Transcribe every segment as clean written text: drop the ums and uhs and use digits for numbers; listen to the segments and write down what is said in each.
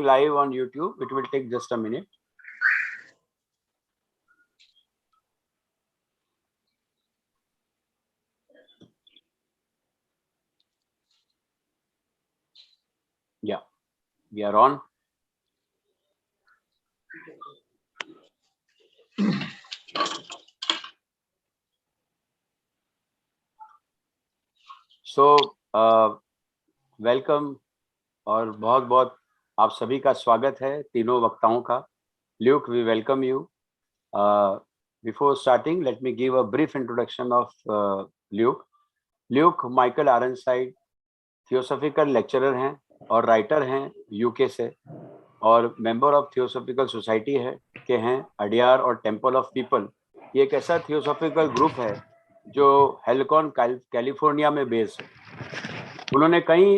live on YouTube. It will take just a minute. Yeah, we are on. So, welcome और बहुत बहुत आप सभी का स्वागत है तीनों वक्ताओं का. Luke, we welcome you. Before starting, let me give a brief introduction of Luke. Luke Michael Aronside theosophical lecturer हैं और राइटर हैं यूके से, और मेंबर ऑफ थियोसॉफिकल सोसाइटी हैं अडियार और टेम्पल ऑफ पीपल. ये एक ऐसा थियोसॉफिकल ग्रुप है जो हेलिकॉन कैलिफोर्निया में बेस्ड है. उन्होंने कई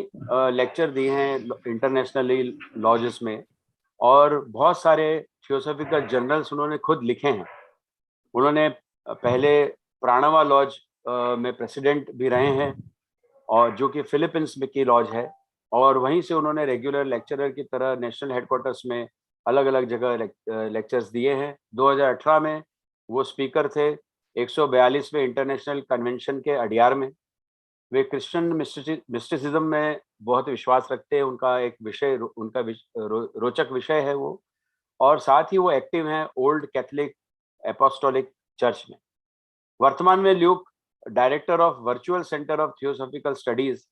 लेक्चर दिए हैं इंटरनेशनली लॉजेस में, और बहुत सारे थियोसॉफिकल जर्नल्स उन्होंने खुद लिखे हैं. उन्होंने पहले प्राणवा लॉज में प्रेसिडेंट भी रहे हैं, और जो कि फिलीपींस में की लॉज है, और वहीं से उन्होंने रेगुलर लेक्चरर की तरह नेशनल हेडक्वार्टर्स में अलग अलग जगह लेक्चर्स दिए हैं. 2018 में वो स्पीकर थे 142वें इंटरनेशनल कन्वेंशन के अडियार में. वे क्रिश्चियन मिस्टिसिज्म में बहुत विश्वास रखते हैं. उनका एक विषय, उनका रोचक विषय है वो, और साथ ही वो एक्टिव हैं ओल्ड कैथोलिक एपोस्टोलिक चर्च में. वर्तमान में Luke director of virtual centre of theosophical studies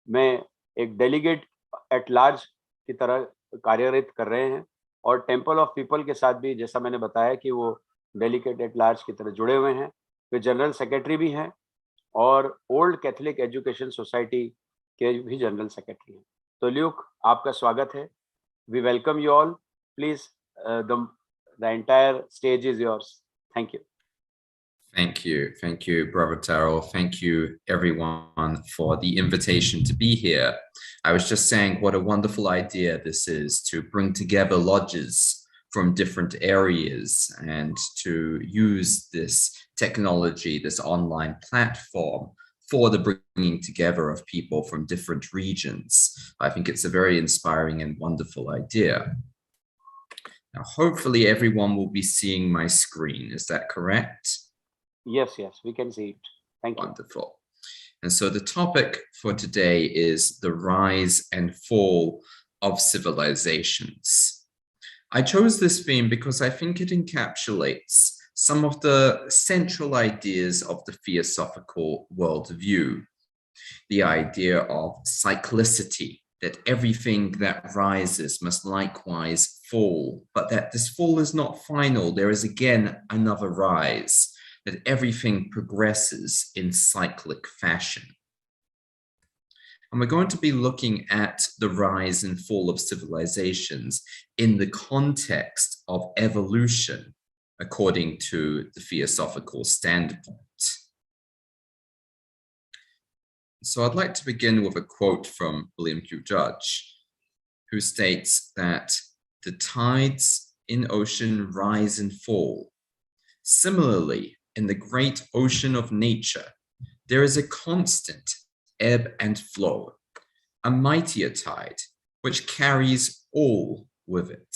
में एक डेलीगेट एट लार्ज की तरह कार्यरत कर रहे हैं, और टेम्पल ऑफ पीपल के साथ भी, जैसा मैंने बताया कि वो डेलीगेट एट लार्ज की तरह जुड़े हुए हैं. वे जनरल सेक्रेटरी भी हैं और ओल्ड कैथोलिक एजुकेशन सोसाइटी के भी जनरल सेक्रेटरी हैं. तो ल्यूक, आपका स्वागत है. We welcome you all. Please, the entire stage is yours. Thank you. Thank you, Brother Taro. Thank you, everyone, for the invitation to be here. I was just saying what a wonderful idea this is, to bring together lodges from different areas and to use this technology, this online platform, for the bringing together of people from different regions. I think it's a very inspiring and wonderful idea. Now, hopefully everyone will be seeing my screen. Is that correct? Yes, we can see it. Thank you. Wonderful. And so the topic for today is the rise and fall of civilizations. I chose this theme because I think it encapsulates some of the central ideas of the theosophical worldview. The idea of cyclicity, that everything that rises must likewise fall, but that this fall is not final. There is again another rise, that everything progresses in cyclic fashion. And we're going to be looking at the rise and fall of civilizations in the context of evolution, according to the theosophical standpoint. So I'd like to begin with a quote from William Q. Judge, who states that the tides in ocean rise and fall. Similarly, in the great ocean of nature, there is a constant ebb and flow, a mightier tide, which carries all with it.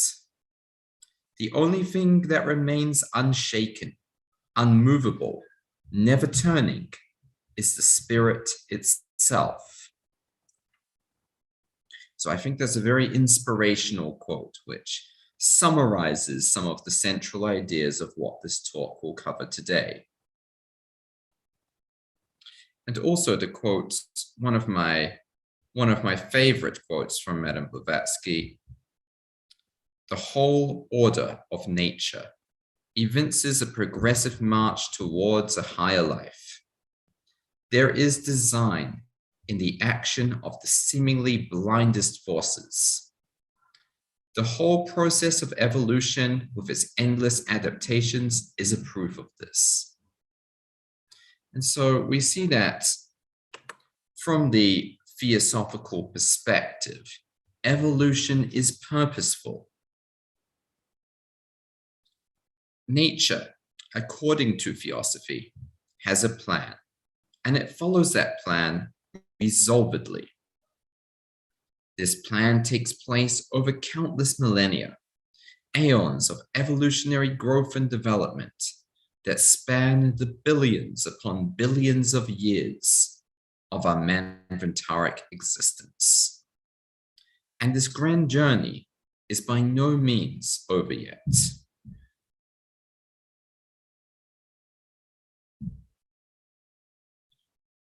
The only thing that remains unshaken, unmovable, never turning, is the spirit itself. So I think that's a very inspirational quote, which summarizes some of the central ideas of what this talk will cover today. And also to quote one of my favorite quotes from Madame Blavatsky, the whole order of nature evinces a progressive march towards a higher life. There is design in the action of the seemingly blindest forces. The whole process of evolution, with its endless adaptations, is a proof of this. And so we see that from the theosophical perspective, evolution is purposeful. Nature, according to theosophy, has a plan, and it follows that plan resolvedly. This plan takes place over countless millennia, aeons of evolutionary growth and development that span the billions upon billions of years of our manvantaric existence. And this grand journey is by no means over yet.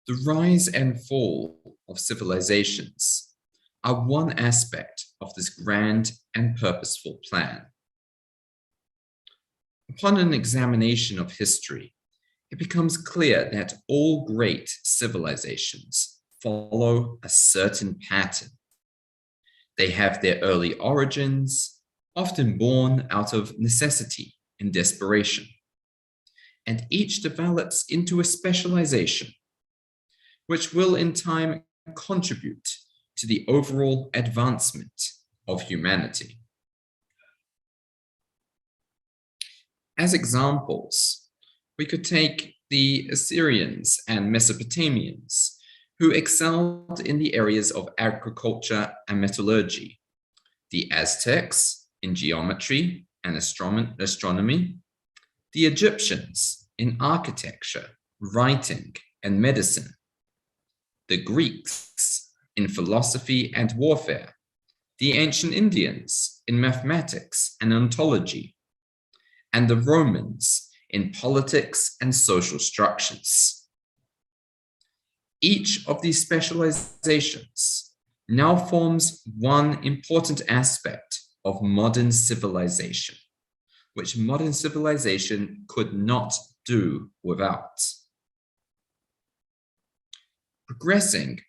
The rise and fall of civilizations are one aspect of this grand and purposeful plan. Upon an examination of history, it becomes clear that all great civilizations follow a certain pattern. They have their early origins, often born out of necessity and desperation, and each develops into a specialization, which will in time contribute to the overall advancement of humanity. As examples, we could take the Assyrians and Mesopotamians, who excelled in the areas of agriculture and metallurgy, the Aztecs in geometry and astronomy, the Egyptians in architecture, writing, and medicine, the Greeks in philosophy and warfare, the ancient Indians in mathematics and ontology, and the Romans in politics and social structures. Each of these specializations now forms one important aspect of modern civilization, which modern civilization could not do without. Progressing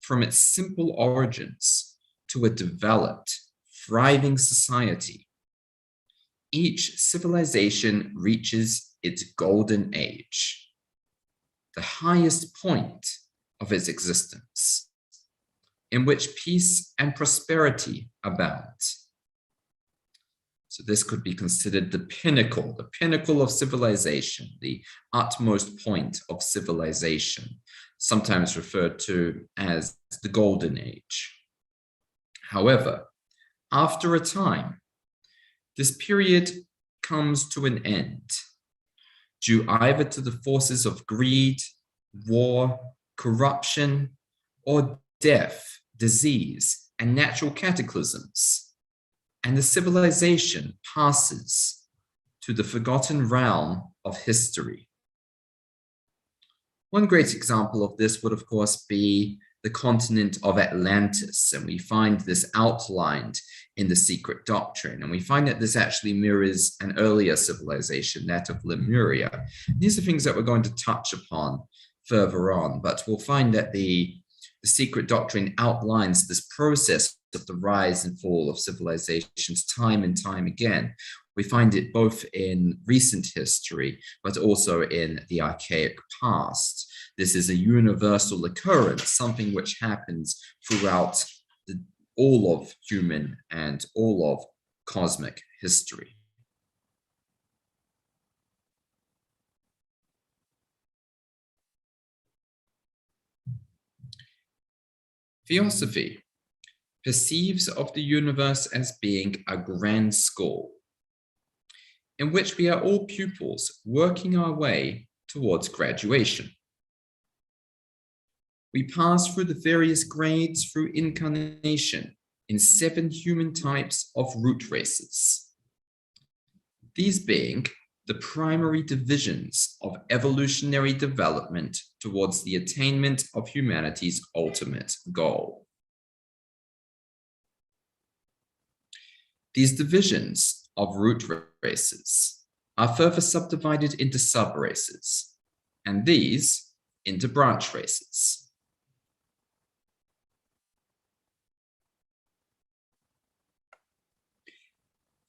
from its simple origins to a developed, thriving society, each civilization reaches its golden age, the highest point of its existence, in which peace and prosperity abound. So this could be considered the pinnacle of civilization, the utmost point of civilization, sometimes referred to as the golden age. However, after a time, this period comes to an end, due either to the forces of greed, war, corruption, or death, disease, and natural cataclysms, and the civilization passes to the forgotten realm of history. One great example of this would, of course, be the continent of Atlantis, and we find this outlined in the Secret Doctrine, and we find that this actually mirrors an earlier civilization, that of Lemuria. These are things that we're going to touch upon further on, but we'll find that the Secret Doctrine outlines this process of the rise and fall of civilizations time and time again. We find it both in recent history, but also in the archaic past. This is a universal occurrence, something which happens throughout all of human and all of cosmic history. Theosophy perceives of the universe as being a grand school, in which we are all pupils working our way towards graduation. We pass through the various grades through incarnation in 7 human types of root races. These being the primary divisions of evolutionary development towards the attainment of humanity's ultimate goal. These divisions of root races are further subdivided into subraces, and these into branch races.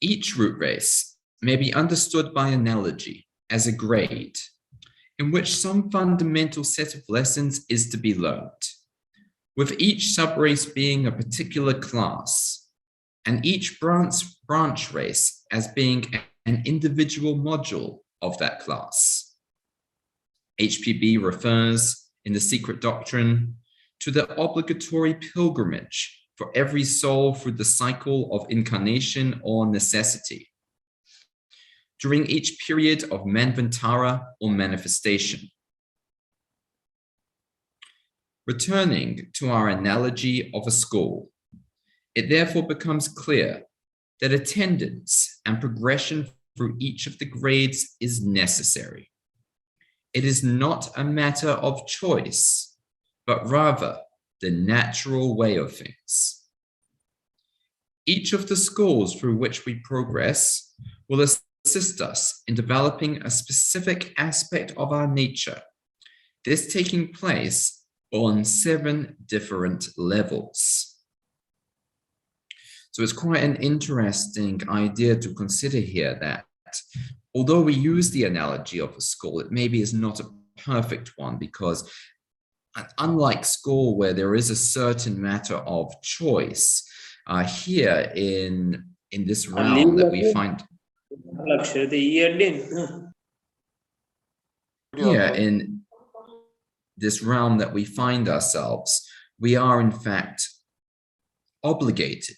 Each root race may be understood by analogy as a grade in which some fundamental set of lessons is to be learned, with each subrace being a particular class, and each branch race as being an individual module of that class. HPB refers in the Secret Doctrine to the obligatory pilgrimage for every soul through the cycle of incarnation or necessity, during each period of manvantara or manifestation. Returning to our analogy of a school, it therefore becomes clear that attendance and progression through each of the grades is necessary. It is not a matter of choice, but rather the natural way of things. Each of the schools through which we progress will assist us in developing a specific aspect of our nature, this taking place on 7 different levels. So it's quite an interesting idea to consider here that although we use the analogy of a school, it maybe is not a perfect one, because unlike school where there is a certain matter of choice, here in this realm that we find here in this realm that we find ourselves, we are in fact obligated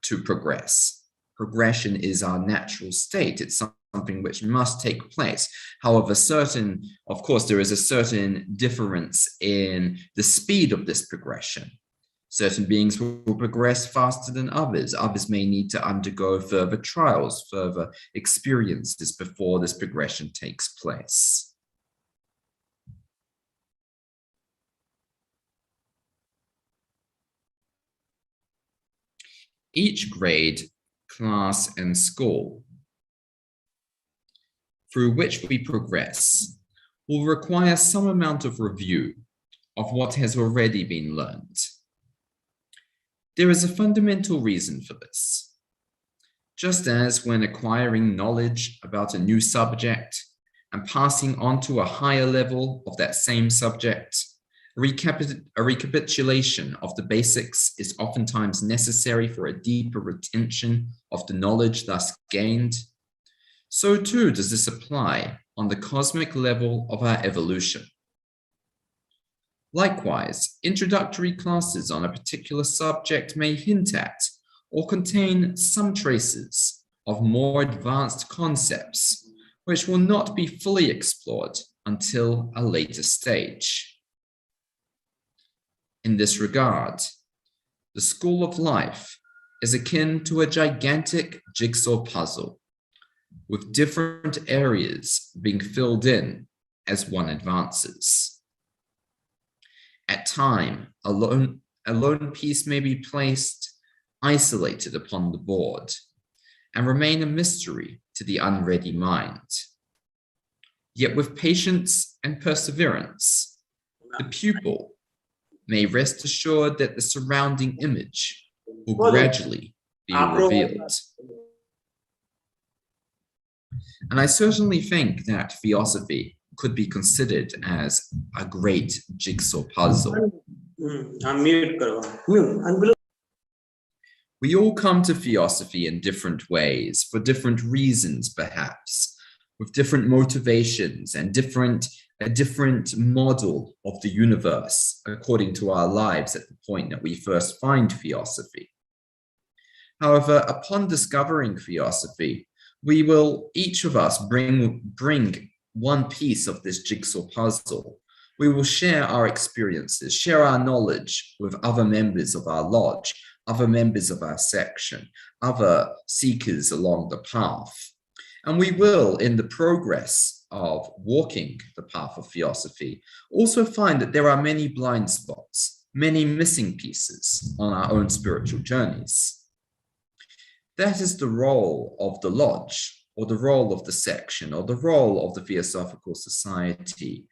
to progress. Progression is our natural state. It's something which must take place. However, of course, there is a certain difference in the speed of this progression. Certain beings will progress faster than others. Others may need to undergo further trials, further experiences before this progression takes place. Each grade, class, and school through which we progress will require some amount of review of what has already been learned. There is a fundamental reason for this. Just as when acquiring knowledge about a new subject and passing on to a higher level of that same subject, a recapitulation of the basics is oftentimes necessary for a deeper retention of the knowledge thus gained, so too does this apply on the cosmic level of our evolution. Likewise, introductory classes on a particular subject may hint at or contain some traces of more advanced concepts, which will not be fully explored until a later stage. In this regard, the school of life is akin to a gigantic jigsaw puzzle, with different areas being filled in as one advances. At time, a lone piece may be placed isolated upon the board and remain a mystery to the unready mind. Yet with patience and perseverance, the pupil may rest assured that the surrounding image will gradually be revealed. And I certainly think that theosophy could be considered as a great jigsaw puzzle. We all come to theosophy in different ways, for different reasons perhaps, with different motivations and a different model of the universe according to our lives at the point that we first find theosophy. However, upon discovering theosophy, we will, each of us, bring one piece of this jigsaw puzzle. We will share our experiences, share our knowledge with other members of our lodge, other members of our section, other seekers along the path. And we will, in the progress of walking the path of theosophy, also find that there are many blind spots, many missing pieces on our own spiritual journeys. That is the role of the lodge, or the role of the section, or the role of the Theosophical Society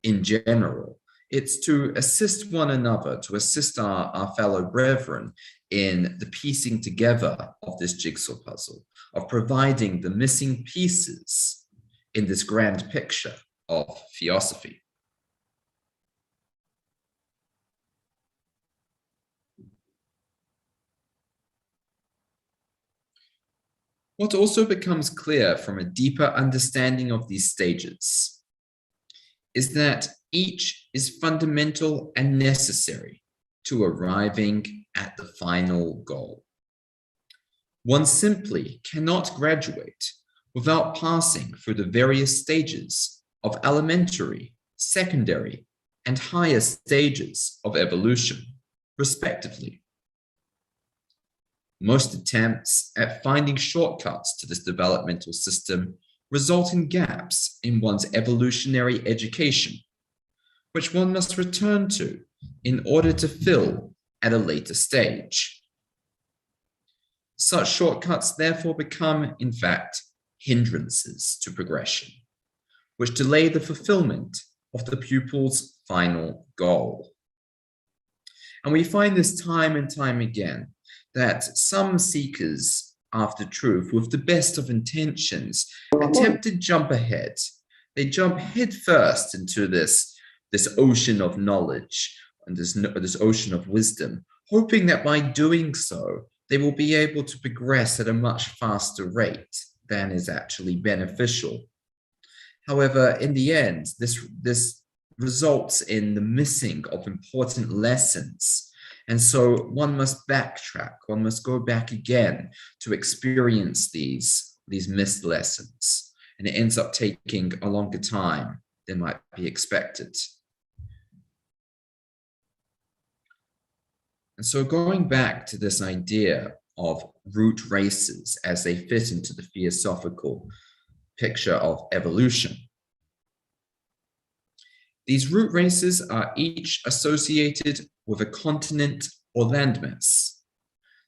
in general. It's to assist one another, to assist our fellow brethren in the piecing together of this jigsaw puzzle, of providing the missing pieces in this grand picture of theosophy. What also becomes clear from a deeper understanding of these stages is that each is fundamental and necessary to arriving at the final goal. One simply cannot graduate without passing through the various stages of elementary, secondary, and higher stages of evolution, respectively. Most attempts at finding shortcuts to this developmental system result in gaps in one's evolutionary education, which one must return to in order to fill at a later stage. Such shortcuts therefore become, in fact, hindrances to progression, which delay the fulfillment of the pupil's final goal. And we find this time and time again, that some seekers after truth, with the best of intentions, attempt to jump ahead. They jump head first into this ocean of knowledge and this ocean of wisdom, hoping that by doing so, they will be able to progress at a much faster rate than is actually beneficial. However, in the end, this results in the missing of important lessons. And so one must backtrack, one must go back again to experience these missed lessons. And it ends up taking a longer time than might be expected. And so going back to this idea of root races as they fit into the theosophical picture of evolution. These root races are each associated with a continent or landmass.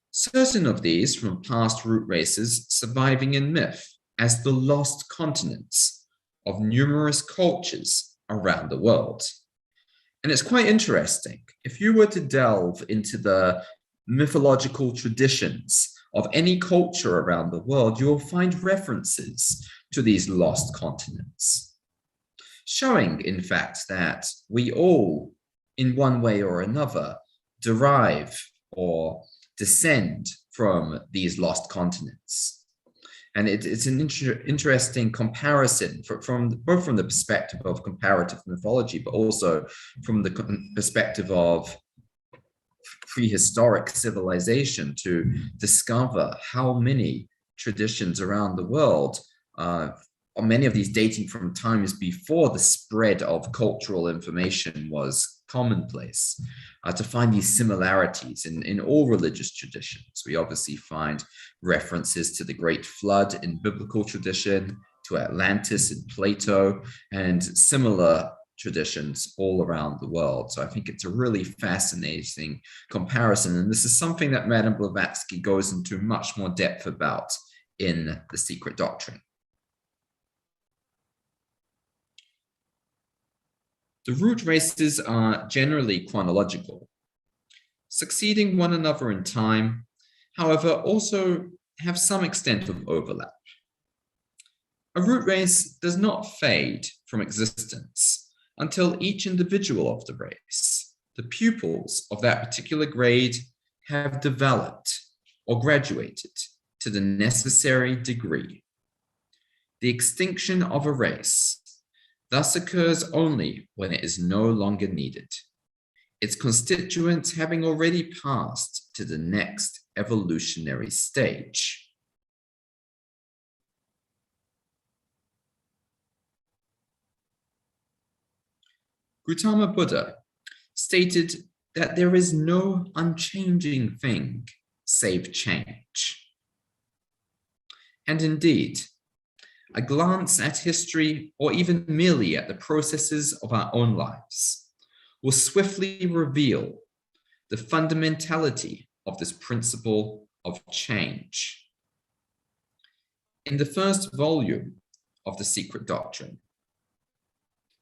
Certain of these from past root races surviving in myth as the lost continents of numerous cultures around the world. And it's quite interesting. If you were to delve into the mythological traditions of any culture around the world, you will find references to these lost continents, showing, in fact, that we all, in one way or another, derive or descend from these lost continents. And it's an interesting comparison both from the perspective of comparative mythology, but also from the perspective of prehistoric civilization, to discover how many traditions around the world, many of these dating from times before the spread of cultural information was commonplace, to find these similarities in all religious traditions. We obviously find references to the Great Flood in biblical tradition, to Atlantis in Plato, and similar traditions all around the world. So I think it's a really fascinating comparison. And this is something that Madame Blavatsky goes into much more depth about in The Secret Doctrine. The root races are generally chronological, succeeding one another in time, however, also have some extent of overlap. A root race does not fade from existence until each individual of the race, the pupils of that particular grade, have developed or graduated to the necessary degree. The extinction of a race thus occurs only when it is no longer needed, its constituents having already passed to the next evolutionary stage. Gautama Buddha stated that there is no unchanging thing save change. And indeed, a glance at history, or even merely at the processes of our own lives, will swiftly reveal the fundamentality of this principle of change. In the first volume of The Secret Doctrine,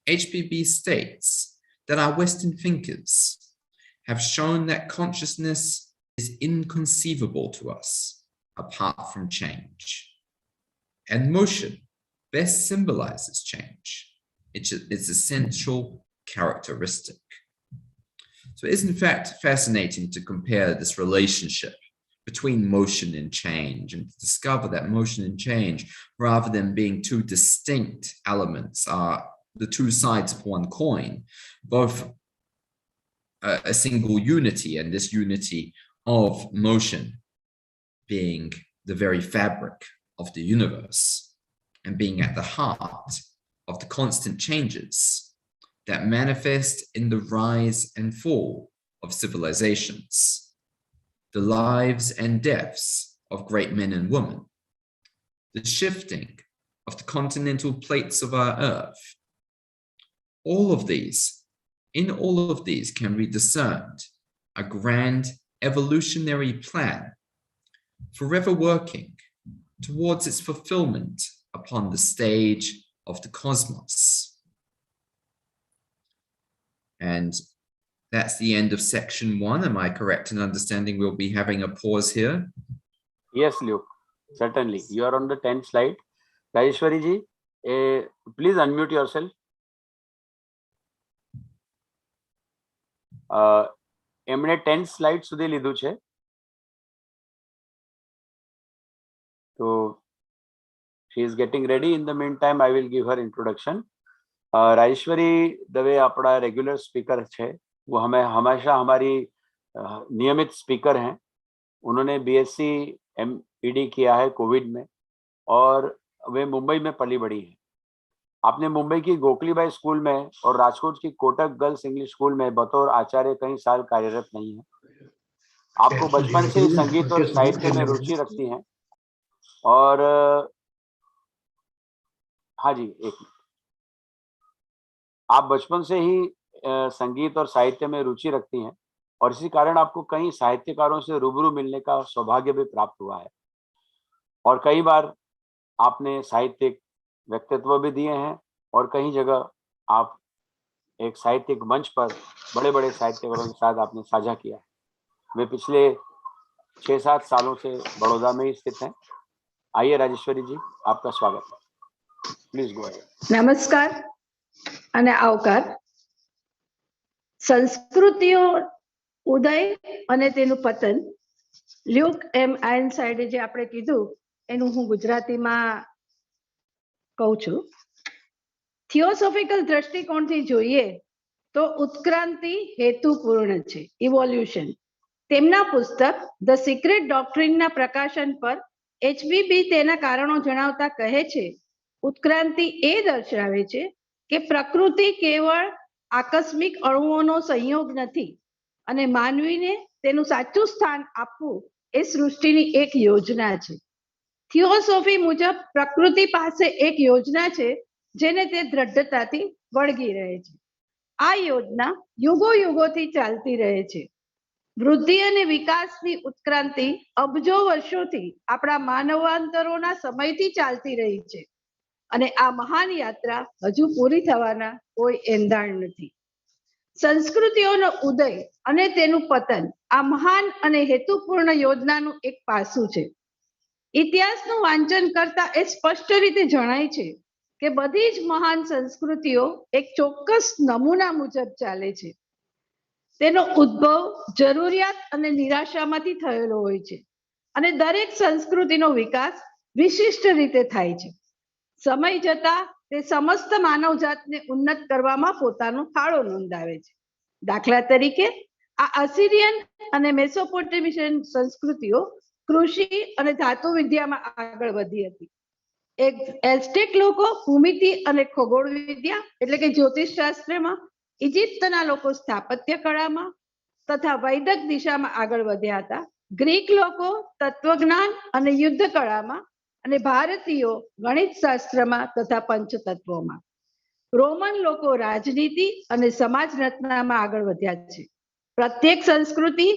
HPB states that our Western thinkers have shown that consciousness is inconceivable to us apart from change. And motion best symbolizes change. It's its essential characteristic. So it is in fact fascinating to compare this relationship between motion and change, and to discover that motion and change, rather than being two distinct elements, are the two sides of one coin, both a single unity, and this unity of motion being the very fabric of the universe and being at the heart of the constant changes that manifest in the rise and fall of civilizations, the lives and deaths of great men and women, the shifting of the continental plates of our earth. In all of these can be discerned a grand evolutionary plan, forever working towards its fulfillment upon the stage of the cosmos. And that's the end of section 1. Am I correct in understanding we'll be having a pause here? Yes, Luke, certainly. You are on the 10th slide. Rajeshwari ji, please unmute yourself. એમણે 10th slide સુધી લીધું છે. So she is getting ready. In the meantime, I will give her introduction. Rajeshwari Dave अपना regular speaker है, वो हमें हमेशा हमारी नियमित स्पीकर हैं. उन्होंने बीएससी एमईडी किया है कोविड में और वे मुंबई में पली बड़ी हैं. आपने मुंबई की गोखलीबाई स्कूल में और राजकोट की कोटक गर्ल्स इंग्लिश स्कूल में बतौर आचार्य कई साल कार्यरत नहीं है. आपको बचपन से ही संगीत और साहित्य में रुचि रखती हैं और हाँ जी, एक मिनट. आप बचपन से ही संगीत और साहित्य में रुचि रखती हैं और इसी कारण आपको कई साहित्यकारों से रूबरू मिलने का सौभाग्य भी प्राप्त हुआ है और कई बार आपने साहित्यिक व्यक्तित्व भी दिए हैं और कई जगह आप एक साहित्यिक मंच पर बड़े बड़े साहित्यकारों के साथ आपने साझा किया है. वे पिछले 6-7 सालों से बड़ौदा में ही स्थित हैं. आइए राजेश्वरी जी, आपका स्वागत है. Please go ahead. नमस्कार અને આવકાર. સંસ્કૃતિઓ ઉદય અને તેનું પતન, લ્યુક એમ આયનસાઇડે જે આપણે કીધું એનું હું ગુજરાતીમાં કહું છું. થિયોસોફિકલ દ્રષ્ટિકોણથી જોઈએ તો ઉત્ક્રાંતિ હેતુપૂર્ણ છે, ઇવોલ્યુશન. તેમના પુસ્તક ધ સિક્રેટ ડોક્ટ્રિનના પ્રકાશન પર HBB તેના કારણો જણાવતા કહે છે, ઉત્ક્રાંતિ એ દર્શાવે છે કે પ્રકૃતિ કેવળ આકસ્મિક અણુઓનો સંયોગ નથી અને માનવીને તેનું સાચું સ્થાન આપવું એ સૃષ્ટિની એક યોજના છે. થિયોસોફી મુજબ પ્રકૃતિ પાસે એક યોજના છે જેને તે દ્રઢતાથી વળગી રહે છે. આ યોજના યુગો યુગોથી ચાલતી રહે છે. વૃદ્ધિ અને વિકાસની ઉત્ક્રાંતિ અબજો વર્ષોથી આપણા માનવાંતરોના સમયથી ચાલતી રહી છે અને આ મહાન યાત્રા હજુ પૂરી થવાના કોઈ એંધાણ નથી. સંસ્કૃતિઓનો ઉદય અને તેનું પતન આ મહાન અને હેતુપૂર્ણ યોજનાનું એક પાસું છે. ઇતિહાસનું વાંચન કરતા એ સ્પષ્ટ રીતે જણાય છે કે બધી જ મહાન સંસ્કૃતિઓ એક ચોક્કસ નમૂના મુજબ ચાલે છે. તેનો ઉદ્ભવ જરૂરિયાત અને નિરાશામાંથી થયેલો હોય છે અને દરેક સંસ્કૃતિનો વિકાસ વિશિષ્ટ રીતે થાય છે. સમય જતા તે સમસ્ત માનવજાતને ઉન્નત કરવામાં પોતાનો ફાળો નોંધાવે છે. દાખલા તરીકે આ અસીરિયન અને મેસોપોટેમિયન સંસ્કૃતિઓ કૃષિ અને ધાતુ વિદ્યામાં આગળ વધી હતી. એઝટેક લોકો ભૂમિતિ અને ખગોળ વિદ્યા એટલે કે જ્યોતિષ શાસ્ત્રમાં, ઇજિપ્તના લોકો સ્થાપત્ય કળામાં તથા વૈદક દિશામાં આગળ વધ્યા હતા. ગ્રીક લોકો તત્વજ્ઞાન અને યુદ્ધ કળામાં અને ભારતીયો ગણિત શાસ્ત્રમાં તથા પંચતત્વોમાં. રોમન લોકો રાજનીતિ અને સમાજ રચનામાં આગળ વધ્યા છે. પ્રત્યેક સંસ્કૃતિ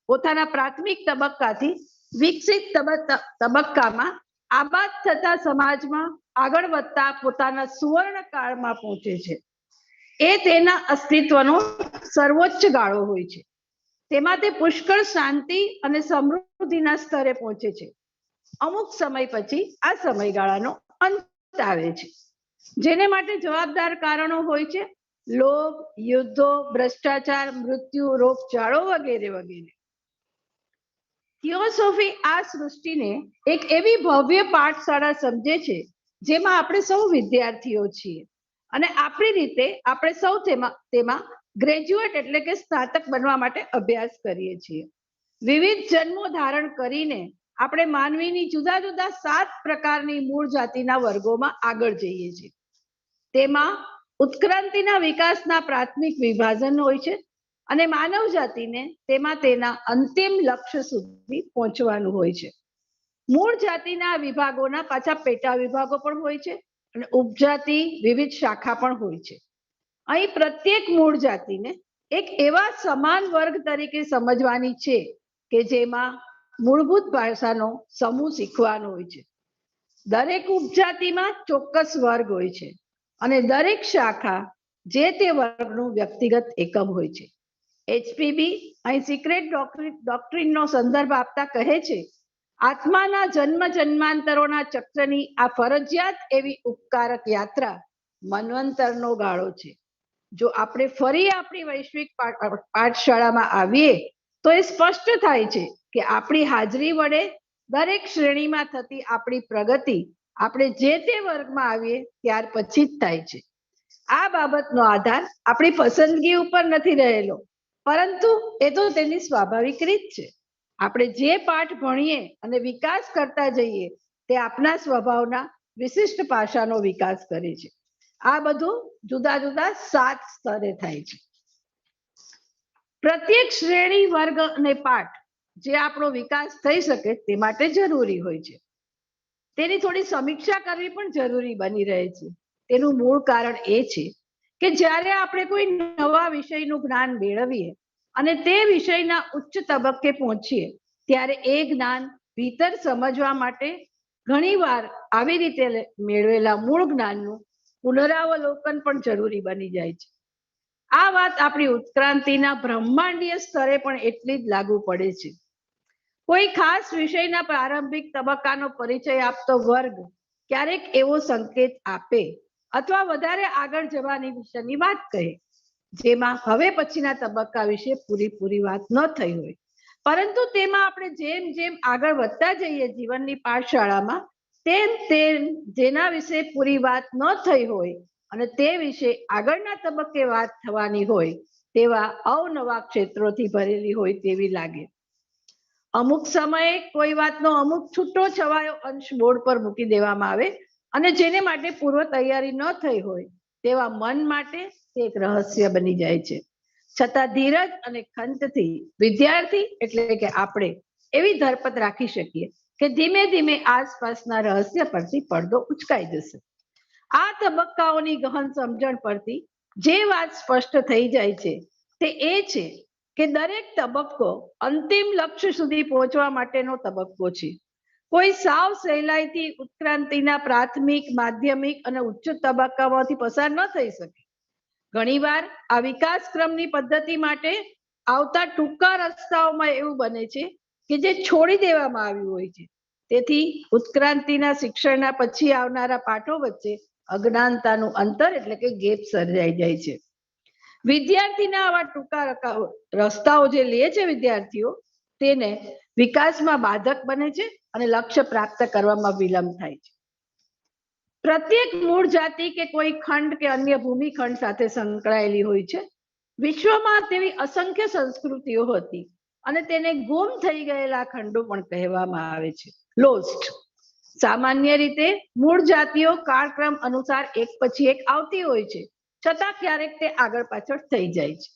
પોતાના પ્રાથમિક તબક્કાથી વિકસિત તબક્કામાં આબાદ થતા સમાજમાં આગળ વધતા પોતાના સુવર્ણ કાળમાં પહોંચે છે. એ તેના અસ્તિત્વનો સર્વોચ્ચ ગાળો હોય છે. તેમાં તે પુષ્કળ શાંતિ અને સમૃદ્ધિના સ્તરે પહોંચે છે. અમુક સમય પછી આ સમયગાળાનો અંત આવે છે, જેને માટે જવાબદાર કારણો હોય છે લોભ, યુદ્ધો, ભ્રષ્ટાચાર, મૃત્યુ, રોગચાળો વગેરે વગેરે. થિયોસોફી આ સૃષ્ટિને એક એવી ભવ્ય પાઠશાળા સમજે છે જેમાં આપણે સૌ વિદ્યાર્થીઓ છીએ અને આપણી રીતે આપણે સૌ તેમાં ગ્રેજ્યુએટ એટલે કે સ્નાતક બનવા માટે અભ્યાસ કરીએ છીએ. વિવિધ જન્મો ધારણ કરીને આપણે માનવીની જુદા જુદા 7 પ્રકારની મૂળ જાતિના વર્ગોમાં આગળ જઈએ છીએ. તેમાં ઉત્ક્રાંતિના વિકાસના પ્રાથમિક વિભાજન હોય છે અને માનવ જાતિને તેમાં તેના અંતિમ લક્ષ્ય સુધી પહોંચવાનું હોય છે. મૂળ જાતિના વિભાગોના પાછા પેટા વિભાગો પણ હોય છે અને ઉપજાતિ વિવિધ શાખા પણ હોય છે. અહીં પ્રત્યેક મૂળ જાતિને એક એવા સમાન વર્ગ તરીકે સમજવાની છે કે જેમાં મૂળભૂત ભાષાનો સમૂહ શીખવાનો હોય છે. દરેક ઉપજાતિમાં ચોક્કસ વર્ગ હોય છે અને દરેક શાખા જે તે વર્ગનું વ્યક્તિગત એકમ હોય છે. HPB અહીં સિક્રેટ ડોક્ટ્રિનનો સંદર્ભ આપતા કહે છે, આત્માના જન્મ જન્માંતરોના ચક્રની આ ફરજિયાત એવી ઉપકારક યાત્રા મન્વંતરનો ગાળો છે. જો આપણે ફરી આપણી વૈશ્વિક પાઠશાળામાં આવીએ તો એ સ્પષ્ટ થાય છે કે આપણી હાજરી વડે દરેક શ્રેણીમાં થતી આપણી પ્રગતિ આપણે જે તે વર્ગમાં આવીએ ત્યાર પછી જ થાય છે. આ બાબતનો આધાર આપણી પસંદગી ઉપર નથી રહેલો, પરંતુ એ તો તેની સ્વાભાવિક રીત છે. આપણે જે પાઠ ભણીએ અને વિકાસ કરતા જઈએ તે આપણા સ્વભાવના વિશિષ્ટ પાસાનો વિકાસ કરે છે. આ બધું જુદા જુદા 7 સ્તરે થાય છે. પ્રત્યેક શ્રેણી, વર્ગ અને પાઠ જે આપણો વિકાસ થઈ શકે તે માટે જરૂરી હોય છે. તેની થોડી સમીક્ષા કરવી પણ જરૂરી બની રહે છે. તેનું મૂળ કારણ એ છે કે જ્યારે આપણે કોઈ નવા વિષયનું જ્ઞાન મેળવીએ અને તે વિષયના ઉચ્ચ તબક્કે પહોંચીએ ત્યારે એ જ્ઞાન ભીતર સમજવા માટે ઘણીવાર આવી રીતે મેળવેલા મૂળ જ્ઞાનનું પુનરાવલોકન પણ જરૂરી બની જાય છે. આ વાત આપણી ઉત્ક્રાંતિના બ્રહ્માંડીય સ્તરે પણ એટલી જ લાગુ પડે છે. કોઈ ખાસ વિષયના પ્રારંભિક તબક્કાનો પરિચય આપતો વર્ગ ક્યારેક એવો સંકેત આપે અથવા વધારે આગળ જવાની વિશેની વાત કહે જેમાં હવે પછીના તબક્કા વિશે પૂરી વાત ન થઈ હોય, પરંતુ તેમાં આપણે જેમ જેમ આગળ વધતા જઈએ જીવનની પાઠશાળામાં તેમ જેના વિશે પૂરી વાત ન થઈ હોય અને તે વિશે આગળના તબક્કે વાત થવાની હોય તેવા અવનવા ક્ષેત્રોથી ભરેલી હોય તેવી લાગે. અમુક સમયે કોઈ વાતનો અમુક છૂટો છવાયો અંશ બોર્ડ પર મૂકી દેવામાં આવે અને જેને માટે પૂર્વ તૈયારી ન થઈ હોય તેવા મન માટે તે એક રહસ્ય બની જાય છે. છતાં ધીરજ અને ખંતથી વિદ્યાર્થી એટલે કે આપણે એવી ધરપત રાખી શકીએ કે ધીમે ધીમે આસપાસના રહસ્ય પરથી પડદો ઉચકાઈ જશે. આ તબક્કાઓની ગહન સમજણ પરથી જે વાત સ્પષ્ટ થઈ જાય છે તે એ છે કે દરેક તબક્કો અંતિમ લક્ષ્ય સુધી પહોંચવા માટેનો તબક્કો છે. કોઈ સાવ સહેલાઈથી ઉત્ક્રાંતિના પ્રાથમિક, માધ્યમિક અને ઉચ્ચ તબક્કામાંથી પસાર ન થઈ શકે. ઘણીવાર આ વિકાસક્રમની પદ્ધતિ માટે આવતા ટૂંકા રસ્તાઓમાં એવું બને છે કે જે છોડી દેવામાં આવ્યું હોય છે. તેથી ઉત્ક્રાંતિના શિક્ષણના પછી આવનારા પાઠો વચ્ચે અજ્ઞાનતાનું અંતર એટલે કે ગેપ સર્જાઈ જાય છે. વિદ્યાર્થીના આવા ટૂંકા રસ્તાઓ જે લે છે વિદ્યાર્થીઓ તેને વિકાસમાં બાધક બને છે અને લક્ષ્ય પ્રાપ્ત કરવામાં વિલંબ થાય છે. પ્રત્યેક મૂળ જાતિ કે કોઈ ખંડ કે અન્ય ભૂમિખંડ સાથે સંકળાયેલી હોય છે. વિશ્વમાં તેવી અસંખ્ય સંસ્કૃતિઓ હતી અને તેને ગુમ થઈ ગયેલા ખંડો પણ કહેવામાં આવે છે, લોસ્ટ. સામાન્ય રીતે મૂળ જાતિઓ કાળક્રમ અનુસાર એક પછી એક આવતી હોય છે, છતાં ક્યારેક તે આગળ પાછળ થઈ જાય છે.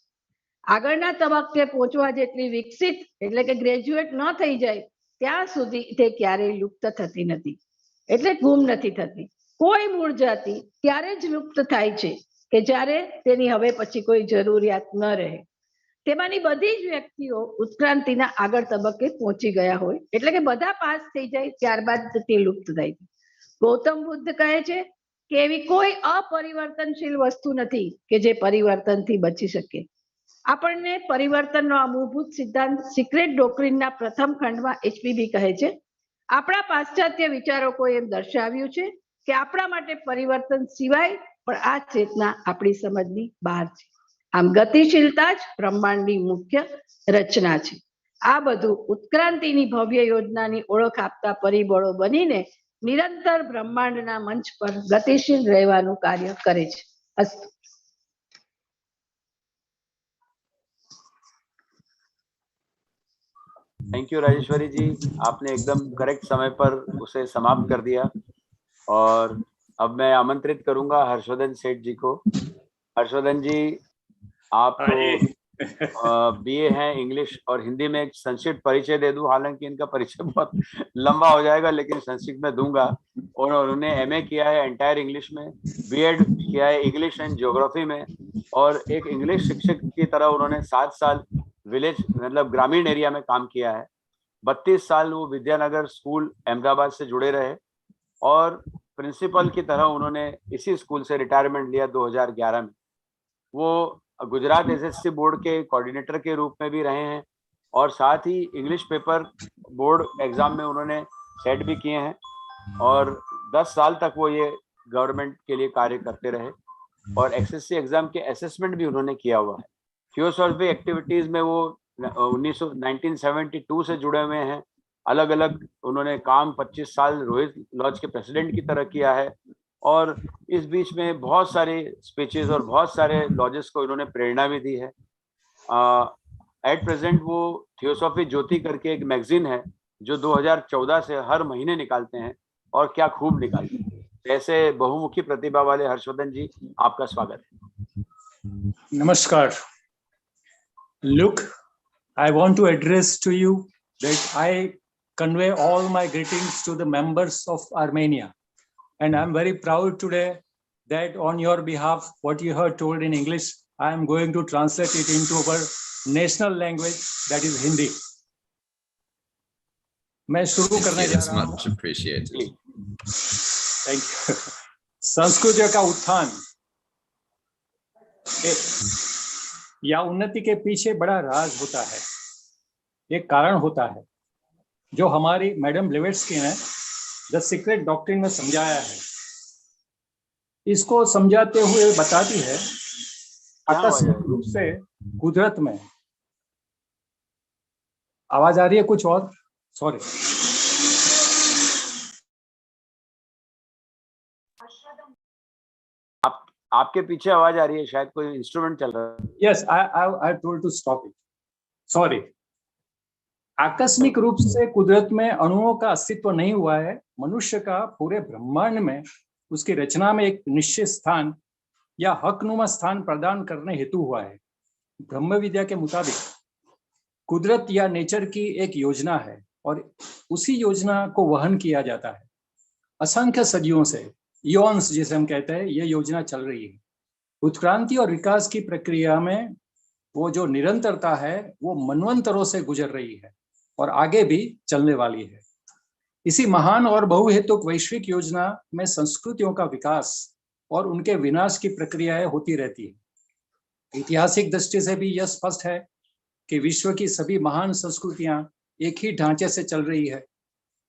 આગળના તબક્કે પહોંચવા જેટલી વિકસિત એટલે કે ગ્રેજ્યુએટ ન થઈ જાય ત્યાં સુધી તે ક્યારેય લુપ્ત થતી નથી, એટલે ગુમ નથી થતી. કોઈ મૂળ જાતિ ત્યારે જ લુપ્ત થાય છે કે જ્યારે તેની હવે પછી કોઈ જરૂરિયાત ન રહે. તેમાંની બધી જ વ્યક્તિઓ ઉત્ક્રાંતિના આગળ તબક્કે પહોંચી ગયા હોય, એટલે કે બધા પાસ થઈ જાય ત્યારબાદ તે લુપ્ત થાય છે. ગૌતમ બુદ્ધ કહે છે કે એવી કોઈ અપરિવર્તનશીલ વસ્તુ નથી કે જે પરિવર્તનથી બચી શકે. આપણને પરિવર્તનનો આ મૂળભૂત સિદ્ધાંત સિક્રેટ ડોક્ટ્રિનના પ્રથમ ખંડમાં HPB કહે છે. આપણા પાશ્ચાત્ય વિચારકોએ એમ દર્શાવ્યું છે કે આપણા માટે પરિવર્તન સિવાય પણ આ ચેતના આપણી સમજની બહાર છે. આમ ગતિશીલતા જ બ્રહ્માંડની મુખ્ય રચના છે. આ બધું ઉત્ક્રાંતિની ભવ્ય યોજનાની ઓળખ આપતા પરિબળો બનીને નિરંતર બ્રહ્માંડના મંચ પર ગતિશીલ રહેવાનું કાર્ય કરે છે. અસ્તુ. थैंक यू राजेश्वरी जी, आपने एकदम करेक्ट समय पर उसे समाप्त कर दिया। और अब मैं आमंत्रित करूंगा हर्षवर्धन सेठ जी को। हर्षवर्धन जी, आप तो बीए हैं इंग्लिश और हिंदी में। एक संक्षिप्त परिचय दे दूं, हालांकि इनका परिचय बहुत लंबा हो जाएगा, लेकिन संक्षिप्त में दूंगा। और उन्होंने एमए किया है एंटायर इंग्लिश में, बीएड किया है इंग्लिश एंड ज्योग्राफी में, और एक इंग्लिश शिक्षक की तरह उन्होंने 7 साल विलेज मतलब ग्रामीण एरिया में काम किया है। 32 साल वो विद्यानगर स्कूल अहमदाबाद से जुड़े रहे, और प्रिंसिपल की तरह उन्होंने इसी स्कूल से रिटायरमेंट लिया 2011 में। वो गुजरात एसएससी बोर्ड के कोऑर्डिनेटर के रूप में भी रहे हैं, और साथ ही इंग्लिश पेपर बोर्ड एग्जाम में उन्होंने सेट भी किए हैं, और 10 साल तक वो ये गवर्नमेंट के लिए कार्य करते रहे, और एसएससी एग्जाम के असेसमेंट भी उन्होंने किया हुआ है। थियोसॉफी एक्टिविटीज में वो 1972 से जुड़े हुए हैं। अलग अलग उन्होंने काम 25 साल रोहित लॉज के प्रेसिडेंट की तरह किया है, और इस बीच में बहुत सारे स्पीचेस और बहुत सारे लॉजेस को इन्होंने प्रेरणा भी दी है। एट प्रेजेंट वो थियोसॉफी ज्योति करके एक मैगजीन है जो 2014 से हर महीने निकालते हैं, और क्या खूब निकालते हैं। ऐसे बहुमुखी प्रतिभा वाले हर्षवर्धन जी, आपका स्वागत है। नमस्कार। Look, I want to address to you that I convey all my greetings to the members of Armenia, and I'm very proud today that on your behalf, what you have told in English, I am going to translate it into our national language, that is Hindi. मैं शुरू करने जा रहा हूँ। Much appreciated. Thank you. संस्कृति का उत्थान या उन्नति के पीछे बड़ा राज होता है, एक कारण होता है, जो हमारी मैडम ब्लेवेट्स्की ने द सीक्रेट डॉक्ट्रिन में समझाया है। इसको समझाते हुए बताती है, आकस्मिक रूप से कुदरत में आवाज आ रही है कुछ और, सॉरी, आपके पीछे आवाज आ रही है, शायद कोई इंस्ट्रूमेंट चल रहा है। Yes, I told to stop it, sorry. आकस्मिक रूप से कुदरत में अणुओं का अस्तित्व नहीं हुआ है। मनुष्य का पूरे ब्रह्मांड में उसकी रचना में एक निश्चित स्थान या हकनुमा स्थान प्रदान करने हेतु हुआ है। ब्रह्म विद्या के मुताबिक कुदरत या नेचर की एक योजना है, और उसी योजना को वहन किया जाता है। असंख्य सदियों से, इयॉन्स जिसे हम कहते हैं, ये योजना चल रही है। उत्क्रांति और विकास की प्रक्रिया में वो जो निरंतरता है वो मनवंतरों से गुजर रही है और आगे भी चलने वाली है। इसी महान और बहुहेतुक वैश्विक योजना में संस्कृतियों का विकास और उनके विनाश की प्रक्रियाएं होती रहती है। ऐतिहासिक दृष्टि से भी यह स्पष्ट है कि विश्व की सभी महान संस्कृतियां एक ही ढांचे से चल रही है।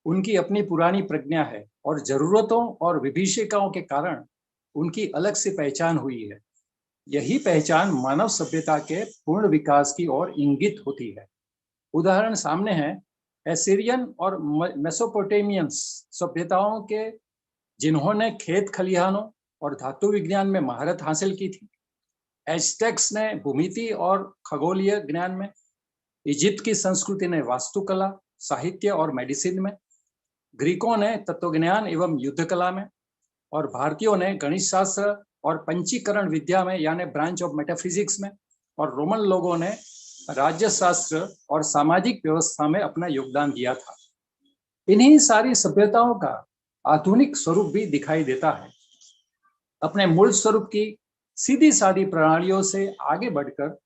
उनकी अपनी पुरानी प्रज्ञा है, और जरूरतों और विभीषिकाओं के कारण उनकी अलग से पहचान हुई है। यही पहचान मानव सभ्यता के पूर्ण विकास की ओर इंगित होती है। उदाहरण सामने है एसीरियन और मेसोपोटामियंस सभ्यताओं के, जिन्होंने खेत खलिहानों और धातु विज्ञान में महारत हासिल की थी। एज़टेक्स ने भूमिति और खगोलीय ज्ञान में, इजिप्ट की संस्कृति ने वास्तुकला, साहित्य और मेडिसिन में, ग्रीकों ने तत्वज्ञान एवं युद्ध कला में, और भारतीयों ने गणित शास्त्र और पंचीकरण विद्या में यानी ब्रांच ऑफ मेटाफिजिक्स में, और रोमन लोगों ने राज्य शास्त्र और सामाजिक व्यवस्था में अपना योगदान दिया था। इन्हीं सारी सभ्यताओं का आधुनिक स्वरूप भी दिखाई देता है। अपने मूल स्वरूप की सीधी सादी प्रणालियों से आगे बढ़कर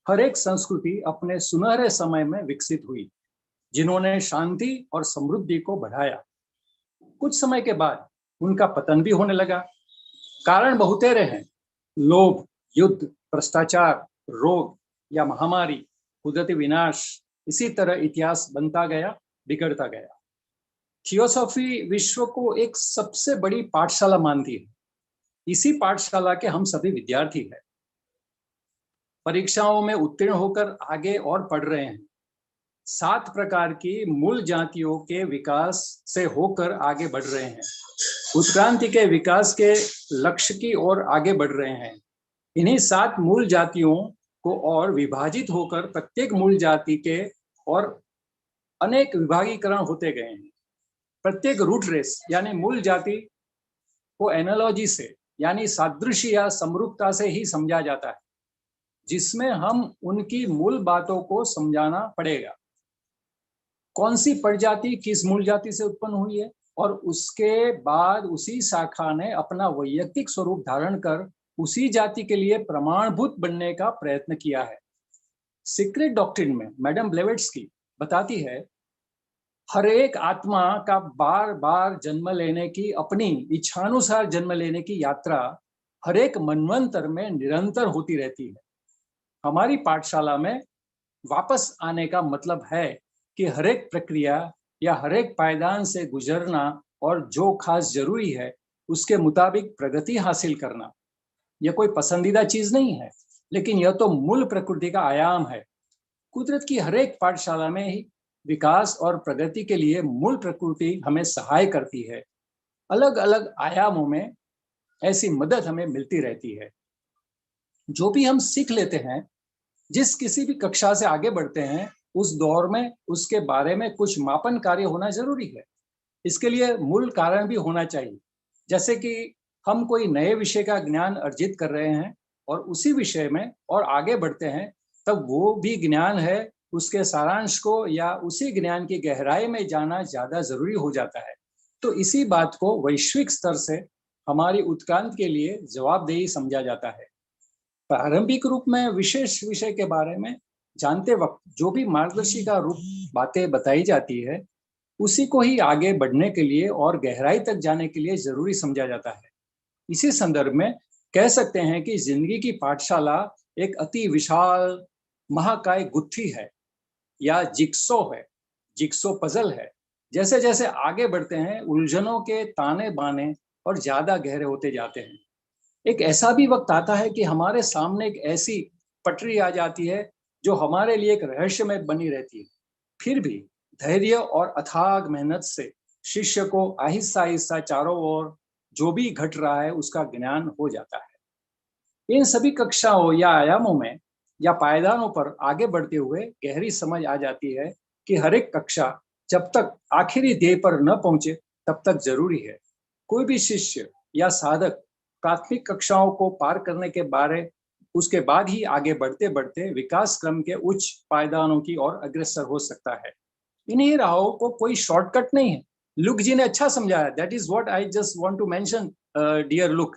हर एक संस्कृति अपने सुनहरे समय में विकसित हुई, जिन्होंने शांति और समृद्धि को बढ़ाया। कुछ समय के बाद उनका पतन भी होने लगा। कारण बहुतेरे हैं, लोभ, युद्ध, भ्रष्टाचार, रोग या महामारी, कुदरती विनाश। इसी तरह इतिहास बनता गया, बिगड़ता गया। थियोसॉफी विश्व को एक सबसे बड़ी पाठशाला मानती है। इसी पाठशाला के हम सभी विद्यार्थी हैं। परीक्षाओं में उत्तीर्ण होकर आगे और पढ़ रहे हैं। 7 प्रकार की मूल जातियों के विकास से होकर आगे बढ़ रहे हैं। उत्क्रांति के विकास के लक्ष्य की ओर आगे बढ़ रहे हैं। इन्हीं 7 मूल जातियों को और विभाजित होकर प्रत्येक मूल जाति के और अनेक विभागीकरण होते गए हैं। प्रत्येक रूट रेस यानी मूल जाति को एनालॉजी से यानी सादृश्य या समरूपता से ही समझा जाता है, जिसमें हम उनकी मूल बातों को समझाना पड़ेगा। कौन सी प्रजाति किस मूल जाति से उत्पन्न हुई है और उसके बाद उसी शाखा ने अपना वैयक्तिक स्वरूप धारण कर उसी जाति के लिए प्रमाणभूत बनने का प्रयत्न किया है। सीक्रेट डॉक्ट्रिन में मैडम ब्लेवेट्स्की बताती है, हर एक आत्मा का बार बार जन्म लेने की, अपनी इच्छानुसार जन्म लेने की यात्रा हर एक मनवंतर में निरंतर होती रहती है। हमारी पाठशाला में वापस आने का मतलब है कि हर एक प्रक्रिया या हर एक पायदान से गुजरना और जो खास जरूरी है उसके मुताबिक प्रगति हासिल करना। यह कोई पसंदीदा चीज नहीं है, लेकिन यह तो मूल प्रकृति का आयाम है। कुदरत की हर एक पाठशाला में ही विकास और प्रगति के लिए मूल प्रकृति हमें सहाय करती है। अलग अलग आयामों में ऐसी मदद हमें मिलती रहती है। जो भी हम सीख लेते हैं, जिस किसी भी कक्षा से आगे बढ़ते हैं, उस दौर में उसके बारे में कुछ मापन कार्य होना जरूरी है। इसके लिए मूल कारण भी होना चाहिए। जैसे कि हम कोई नए विषय का ज्ञान अर्जित कर रहे हैं और उसी विषय में और आगे बढ़ते हैं, तब वो भी ज्ञान है, उसके सारांश को या उसी ज्ञान की गहराई में जाना ज्यादा जरूरी हो जाता है। तो इसी बात को वैश्विक स्तर से हमारी उत्क्रांति के लिए जवाबदेही समझा जाता है। प्रारंभिक रूप में विशेष विषय के बारे में जानते वक्त जो भी मार्गदर्शिका रूप बातें बताई जाती है, उसी को ही आगे बढ़ने के लिए और गहराई तक जाने के लिए जरूरी समझा जाता है। इसी संदर्भ में कह सकते हैं कि जिंदगी की पाठशाला एक अति विशाल महाकाय गुत्थी है या जिक्सो है, जिक्सो पजल है। जैसे जैसे आगे बढ़ते हैं, उलझनों के ताने बाने और ज्यादा गहरे होते जाते हैं। एक ऐसा भी वक्त आता है कि हमारे सामने एक ऐसी पटरी आ जाती है जो हमारे लिए एक रहस्य में बनी रहती है। फिर भी धैर्य और अथाग मेहनत से शिष्य को आहिस्ता आहिस्ता चारों ओर जो भी घट रहा है उसका ज्ञान हो जाता है। इन सभी कक्षाओं या आयामों में या पायदानों पर आगे बढ़ते हुए गहरी समझ आ जाती है कि हर एक कक्षा जब तक आखिरी ध्येय पर न पहुंचे तब तक जरूरी है। कोई भी शिष्य या साधक प्राथमिक कक्षाओं को पार करने के बारे उसके बाद ही आगे बढ़ते बढ़ते विकास क्रम के उच्च पायदानों की ओर अग्रसर हो सकता है। इन्हीं राहों को कोई शॉर्टकट नहीं है। लुक जी ने अच्छा समझाया। That is what I just want to mention dear Luke.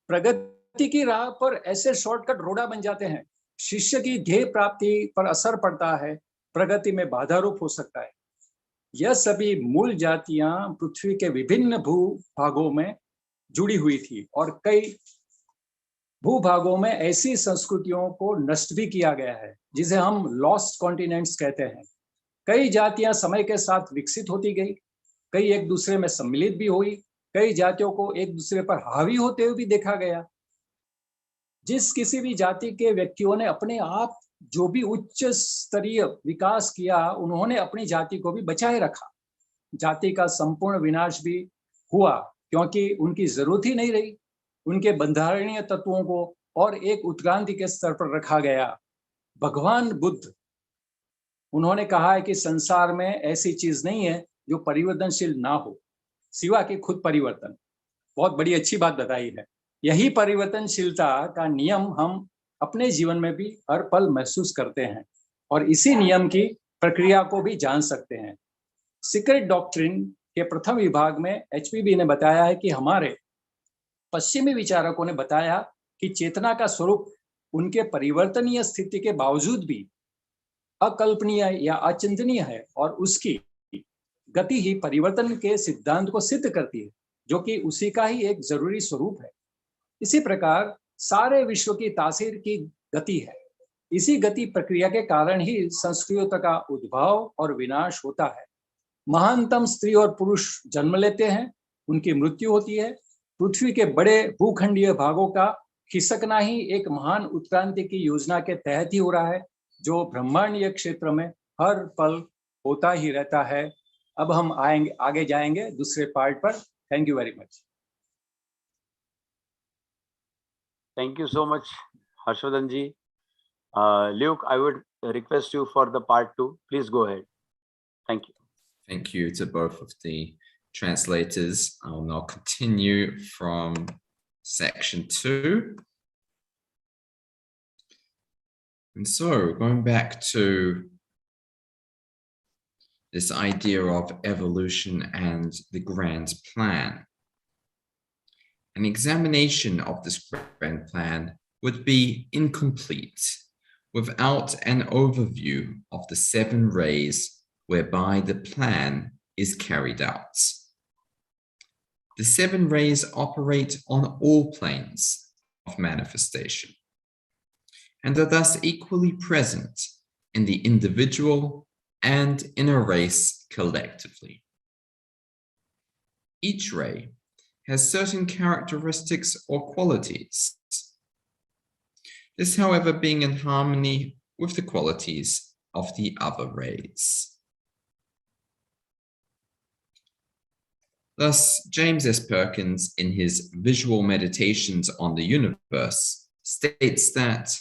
प्रगति की राह पर ऐसे शॉर्टकट रोड़ा बन जाते हैं। शिष्य की ध्येय प्राप्ति पर असर पड़ता है, प्रगति में बाधा रूप हो सकता है। यह सभी मूल जातियां पृथ्वी के विभिन्न भूभागों में जुड़ी हुई थी और कई भूभागों में ऐसी संस्कृतियों को नष्ट भी किया गया है जिसे हम लॉस्ट कॉन्टिनेंट्स कहते हैं। कई जातियां समय के साथ विकसित होती गई, कई एक दूसरे में सम्मिलित भी हुई, कई जातियों को एक दूसरे पर हावी होते हुए भी देखा गया। जिस किसी भी जाति के व्यक्तियों ने अपने आप जो भी उच्च स्तरीय विकास किया, उन्होंने अपनी जाति को भी बचाए रखा। जाति का संपूर्ण विनाश भी हुआ क्योंकि उनकी जरूरत ही नहीं रही। उनके बंधारणीय तत्वों को और एक उत्क्रांति के स्तर पर रखा गया। भगवान बुद्ध, उन्होंने कहा है कि संसार में ऐसी चीज नहीं है जो परिवर्तनशील ना हो, सिवा कि खुद परिवर्तन। बहुत बड़ी अच्छी बात बताई है। यही परिवर्तनशीलता का नियम हम अपने जीवन में भी हर पल महसूस करते हैं और इसी नियम की प्रक्रिया को भी जान सकते हैं। सीक्रेट डॉक्ट्रिन के प्रथम विभाग में एचपीबी ने बताया है कि हमारे पश्चिमी विचारकों ने बताया कि चेतना का स्वरूप उनके परिवर्तनीय स्थिति के बावजूद भी अकल्पनीय या अचिंतनीय है और उसकी गति ही परिवर्तन के सिद्धांत को सिद्ध करती है, जो कि उसी का ही एक जरूरी स्वरूप है। इसी प्रकार सारे विश्व की तासीर की गति है। इसी गति प्रक्रिया के कारण ही संस्कृतियों का उद्भव और विनाश होता है। महानतम स्त्री और पुरुष जन्म लेते हैं, उनकी मृत्यु होती है। पृथ्वी के बड़े भूखंडीय भागों का खिसकना ही एक महान उत्क्रांति की योजना के तहत ही हो रहा है, जो ब्रह्मांडीय क्षेत्र में हर पल होता ही रहता है। अब हम आगे जाएंगे दूसरे पार्ट पर। Thank you very much. Thank you so much, Harshvardhan ji. Luke, I would request you for the part 2. Please go ahead. Thank you. Thank you to both of the translators. I'll now continue from section 2. And so going back to this idea of evolution and the grand plan. An examination of this grand plan would be incomplete without an overview of the 7 rays whereby the plan is carried out. The 7 rays operate on all planes of manifestation and are thus equally present in the individual and in a race collectively. Each ray has certain characteristics or qualities. This, however, being in harmony with the qualities of the other rays. Thus, James S. Perkins, in his Visual Meditations on the Universe, states that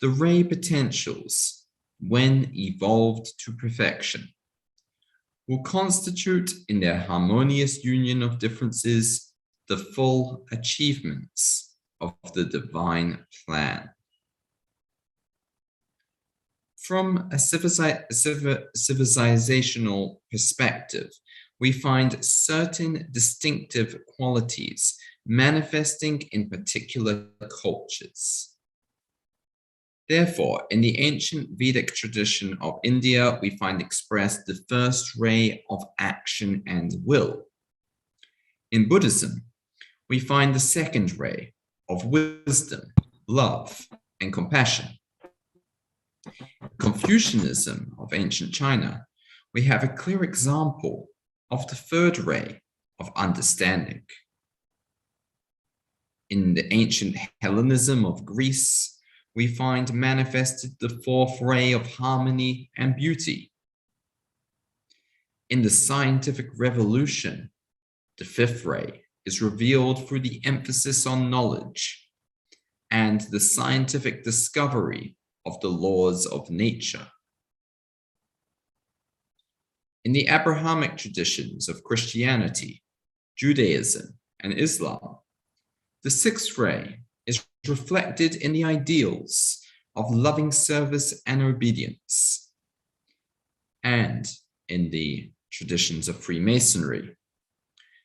the ray potentials, when evolved to perfection, will constitute in their harmonious union of differences the full achievements of the divine plan. From a civilizational perspective, we find certain distinctive qualities manifesting in particular cultures. Therefore, in the ancient Vedic tradition of India, we find expressed the first ray of action and will. In Buddhism, we find the second ray of wisdom, love, and compassion. Confucianism of ancient China, we have a clear example of the third ray of understanding. In the ancient Hellenism of Greece, we find manifested the fourth ray of harmony and beauty. In the scientific revolution, the fifth ray is revealed through the emphasis on knowledge and the scientific discovery of the laws of nature. In the Abrahamic traditions of Christianity, Judaism, and Islam, the sixth ray is reflected in the ideals of loving service and obedience. And in the traditions of Freemasonry,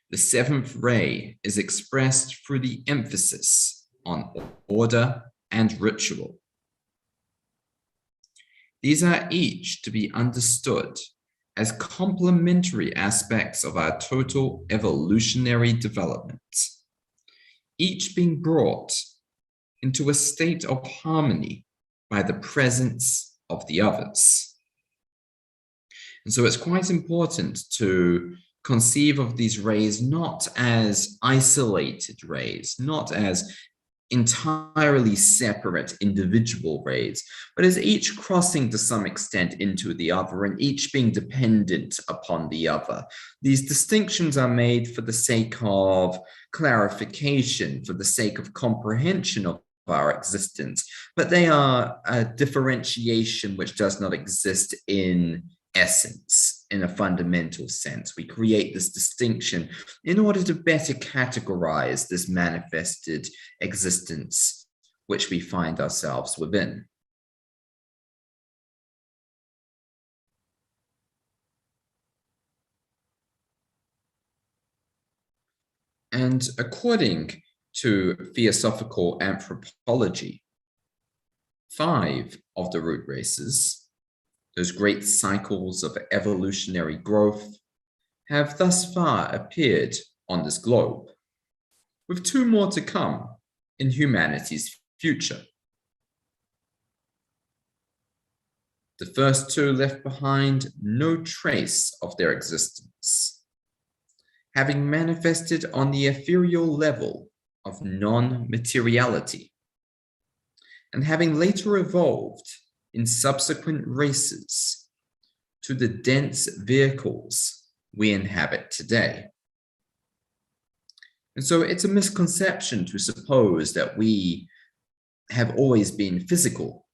the seventh ray is expressed through the emphasis on order and ritual. These are each to be understood as complementary aspects of our total evolutionary development, each being brought into a state of harmony by the presence of the others. And so it's quite important to conceive of these rays not as isolated rays, not as entirely separate individual rays, but as each crossing to some extent into the other and each being dependent upon the other. These distinctions are made for the sake of clarification, for the sake of comprehension of our existence, but they are a differentiation which does not exist in essence, in a fundamental sense. We create this distinction in order to better categorize this manifested existence which we find ourselves within. And according to theosophical anthropology, 5 of the root races, those great cycles of evolutionary growth, have thus far appeared on this globe, with 2 more to come in humanity's future. The first 2 left behind no trace of their existence, having manifested on the ethereal level of non-materiality, and having later evolved in subsequent races to the dense vehicles we inhabit today. And so it's a misconception to suppose that we have always been physical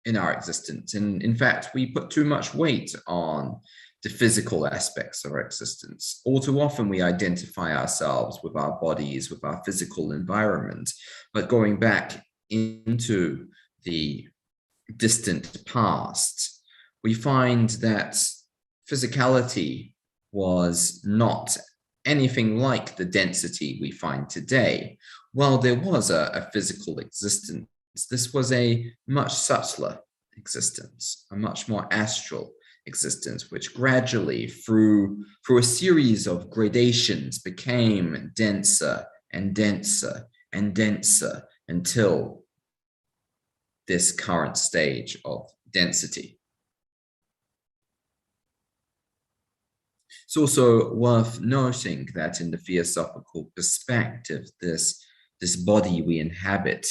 in our existence. And in fact, we put too much weight on the physical aspects of our existence. All too often we identify ourselves with our bodies, with our physical environment, but going back into the distant past, we find that physicality was not anything like the density we find today. While there was a physical existence, this was a much subtler existence, a much more astral existence, which gradually, through a series of gradations, became denser and denser and denser until this current stage of density. It's also worth noting that in the theosophical perspective, this body we inhabit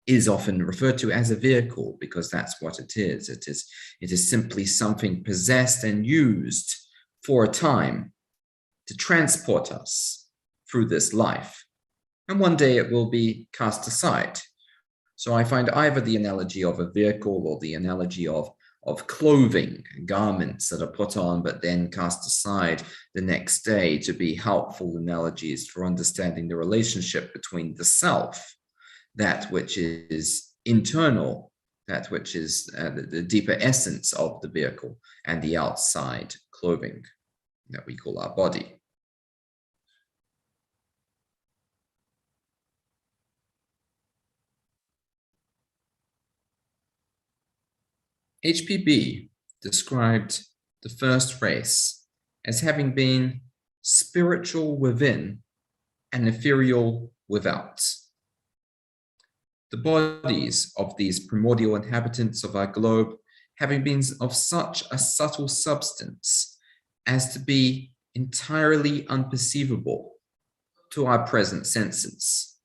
is often referred to as a vehicle, because that's what it is. It is simply something possessed and used for a time to transport us through this life. And one day it will be cast aside. So I find either the analogy of a vehicle or the analogy of clothing, garments that are put on but then cast aside the next day to be helpful analogies for understanding the relationship between the self, that which is internal, that which is the deeper essence of the vehicle, and the outside clothing that we call our body. HPB described the first race as having been spiritual within and ethereal without. The bodies of these primordial inhabitants of our globe having been of such a subtle substance as to be entirely unperceivable to our present senses.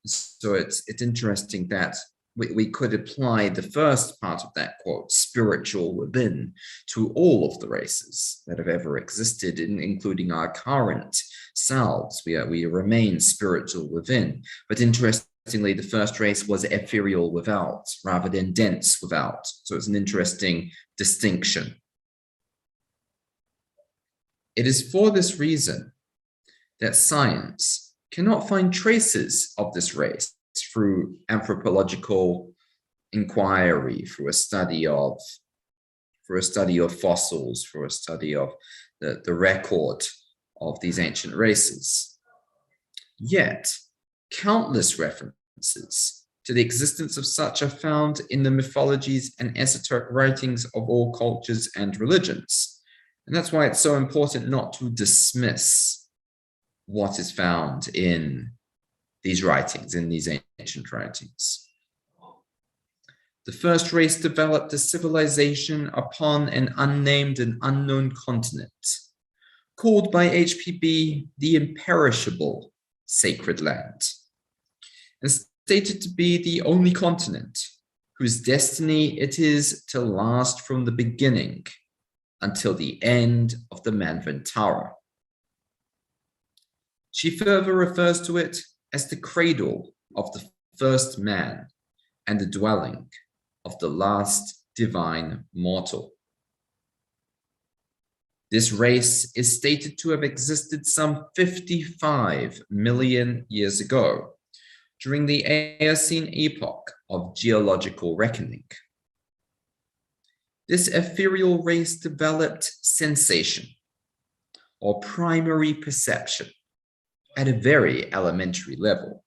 So it's interesting that we could apply the first part of that quote, spiritual within, to all of the races that have ever existed, including our current selves. We remain spiritual within. But interestingly, the first race was ethereal without, rather than dense without. So it's an interesting distinction. It is for this reason that science cannot find traces of this race through anthropological inquiry, through a study of fossils, through a study of the record of these ancient races. Yet, countless references to the existence of such are found in the mythologies and esoteric writings of all cultures and religions. And that's why it's so important not to dismiss what is found in these writings, in these ancient writings. The first race developed a civilization upon an unnamed and unknown continent, called by HPB the imperishable sacred land, and stated to be the only continent whose destiny it is to last from the beginning until the end of the Manvantara. She further refers to it as the cradle of the first man and the dwelling of the last divine mortal. This race is stated to have existed some 55 million years ago, during the Eocene epoch of geological reckoning. This ethereal race developed sensation, or primary perception, at a very elementary level.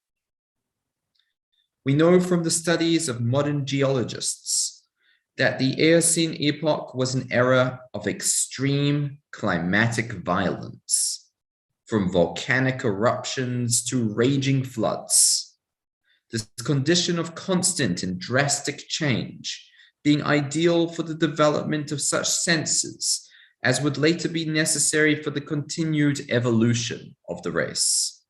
We know from the studies of modern geologists that the Eocene epoch was an era of extreme climatic violence, from volcanic eruptions to raging floods. This condition of constant and drastic change being ideal for the development of such senses as would later be necessary for the continued evolution of the race.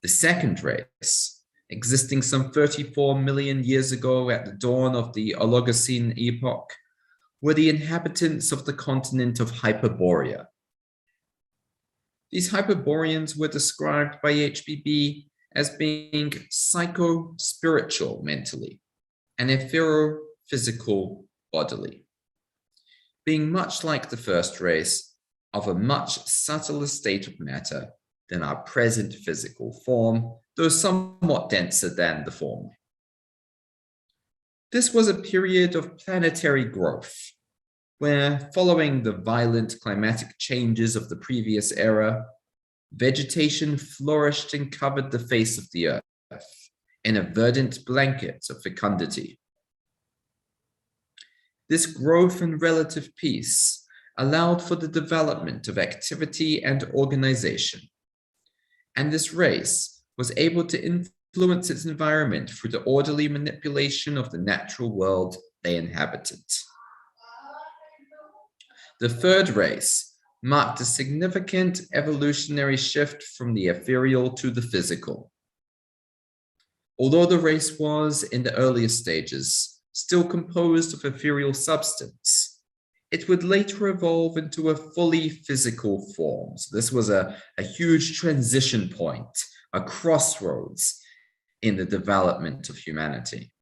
The second race, existing some 34 million years ago at the dawn of the Oligocene epoch, were the inhabitants of the continent of Hyperborea. These Hyperboreans were described by HPB as being psycho-spiritual mentally and physical, bodily, being much like the first race, of a much subtler state of matter than our present physical form, though somewhat denser than the former. This was a period of planetary growth, where, following the violent climatic changes of the previous era, vegetation flourished and covered the face of the earth in a verdant blanket of fecundity. This growth and relative peace allowed for the development of activity and organization, and this race was able to influence its environment through the orderly manipulation of the natural world they inhabited. The third race marked a significant evolutionary shift from the ethereal to the physical. Although the race was, in the earlier stages, still composed of ethereal substance, it would later evolve into a fully physical form. So this was a huge transition point, a crossroads in the development of humanity.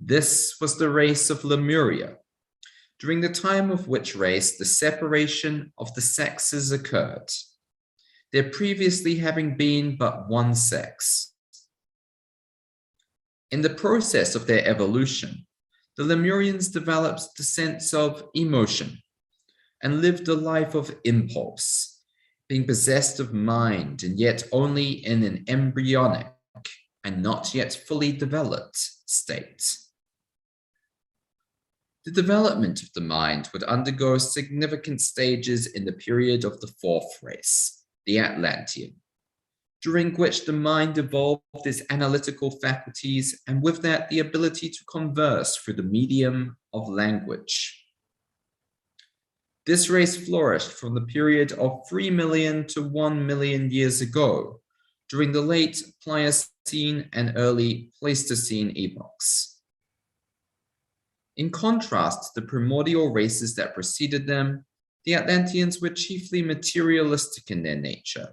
This was the race of Lemuria, during the time of which race the separation of the sexes occurred, there previously having been but one sex. In the process of their evolution, the Lemurians developed the sense of emotion and lived a life of impulse, being possessed of mind and yet only in an embryonic and not yet fully developed state. The development of the mind would undergo significant stages in the period of the fourth race, the Atlantean, during which the mind evolved its analytical faculties and with that the ability to converse through the medium of language. This race flourished from the period of 3 million to 1 million years ago, during the late Pliocene and early Pleistocene epochs. In contrast to the primordial races that preceded them, the Atlanteans were chiefly materialistic in their nature,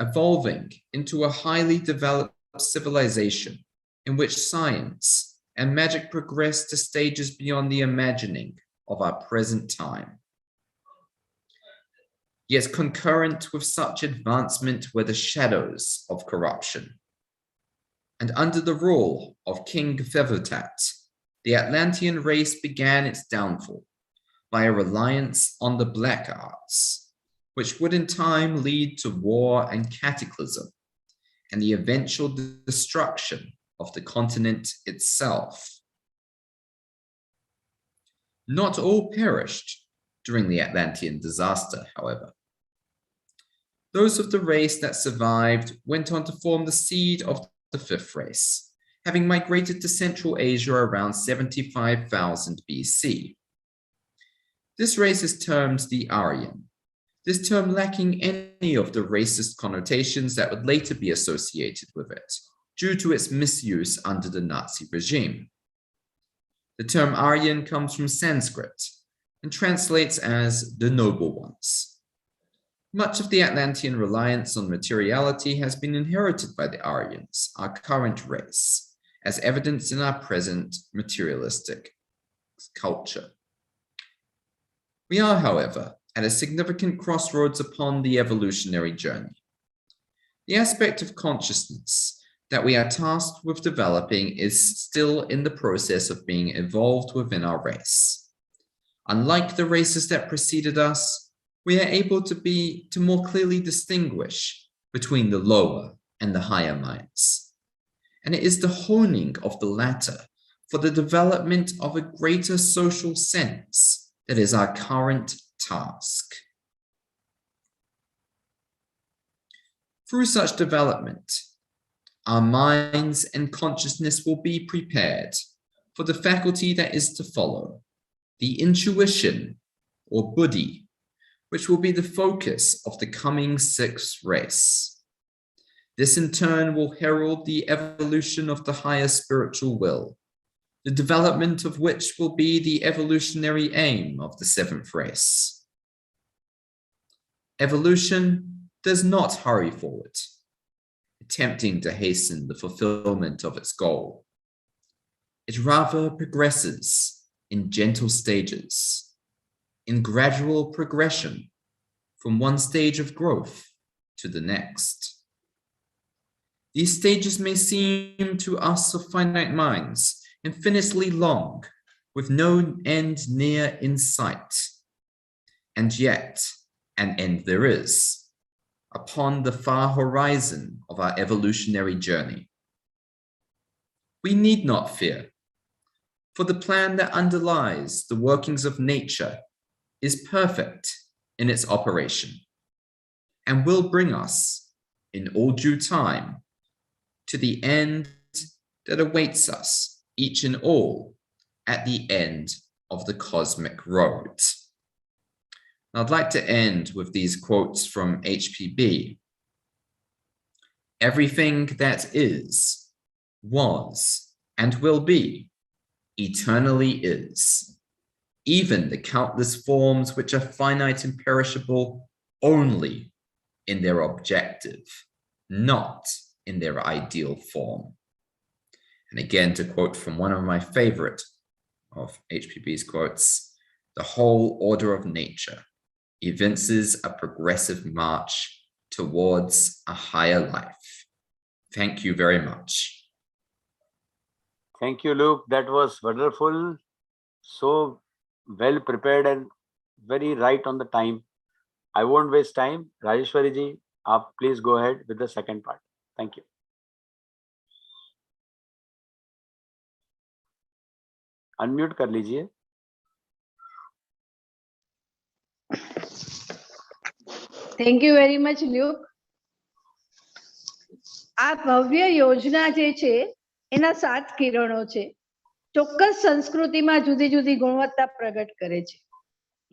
evolving into a highly developed civilization in which science and magic progressed to stages beyond the imagining of our present time. Yet concurrent with such advancement were the shadows of corruption. And under the rule of King Fevutat, the Atlantean race began its downfall by a reliance on the black arts, which would in time lead to war and cataclysm, and the eventual destruction of the continent itself. Not all perished during the Atlantean disaster, however. Those of the race that survived went on to form the seed of the fifth race, having migrated to Central Asia around 75,000 BC. This race is termed the Aryan, this term lacking any of the racist connotations that would later be associated with it, due to its misuse under the Nazi regime. The term Aryan comes from Sanskrit and translates as the noble ones. Much of the Atlantean reliance on materiality has been inherited by the Aryans, our current race, as evidenced in our present materialistic culture. We are, however, at a significant crossroads upon the evolutionary journey. The aspect of consciousness that we are tasked with developing is still in the process of being evolved within our race. Unlike the races that preceded us, we are able to more clearly distinguish between the lower and the higher minds. And it is the honing of the latter for the development of a greater social sense that is our current task. Through such development, our minds and consciousness will be prepared for the faculty that is to follow, the intuition or buddhi, which will be the focus of the coming sixth race. This in turn will herald the evolution of the higher spiritual will, the development of which will be the evolutionary aim of the seventh race. Evolution does not hurry forward, attempting to hasten the fulfillment of its goal. It rather progresses in gentle stages, in gradual progression from one stage of growth to the next. These stages may seem to us of finite minds infinitely long, with no end near in sight. And yet, an end there is, upon the far horizon of our evolutionary journey. We need not fear, for the plan that underlies the workings of nature is perfect in its operation, and will bring us, in all due time, to the end that awaits us, each and all, at the end of the cosmic road. I'd like to end with these quotes from HPB. Everything that is, was, and will be, eternally is. Even the countless forms which are finite and perishable only in their objective, not in their ideal form. And again, to quote from one of my favorite of HPB's quotes, the whole order of nature evinces a progressive march towards a higher life. Thank you very much. Thank you, Luke. That was wonderful. So well prepared and very right on the time. I won't waste time. Rajeshwari ji, please go ahead with the second part. Thank you. Unmute कर लीजिए. Thank you very much Luke. આ ભવ્ય યોજના જે છે એના 7 કિરણો છે. ચોક્કસ સંસ્કૃતિમાં જુદી જુદી ગુણવત્તા પ્રગટ કરે છે.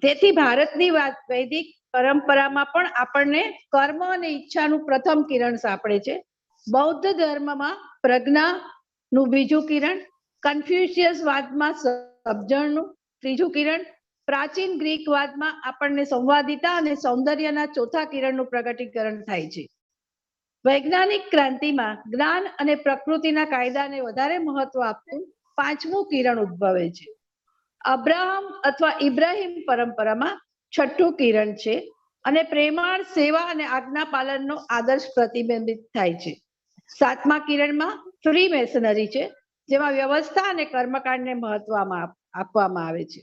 તેથી ભારતની વૈદિક પરંપરામાં પણ આપણને કર્મ અને ઈચ્છાનું પ્રથમ કિરણ સાંપડે છે. બૌદ્ધ ધર્મમાં પ્રજ્ઞાનું બીજું કિરણ, કન્ફ્યુશિયસ વાદમાં સમજણનું ત્રીજું કિરણ, પ્રાચીન ગ્રીક વાદમાં આપણને સંવાદિતા અને સૌંદર્યના ચોથા કિરણનું પ્રગટીકરણ થાય છે. વૈજ્ઞાનિક ક્રાંતિમાં જ્ઞાન અને પ્રકૃતિના કાયદાને વધારે મહત્વ આપતું પાંચમું કિરણ ઉદ્ભવે છે. અબ્રાહમ અથવા ઇબ્રાહિમ પરંપરામાં છઠ્ઠું કિરણ છે અને પ્રેમાળ સેવા અને આજ્ઞા પાલનનો આદર્શ પ્રતિબિંબિત થાય છે. સાતમા કિરણમાં ફ્રી મેસનરી છે, જેમાં વ્યવસ્થા અને કર્મકાંડને મહત્વ આપવામાં આવે છે.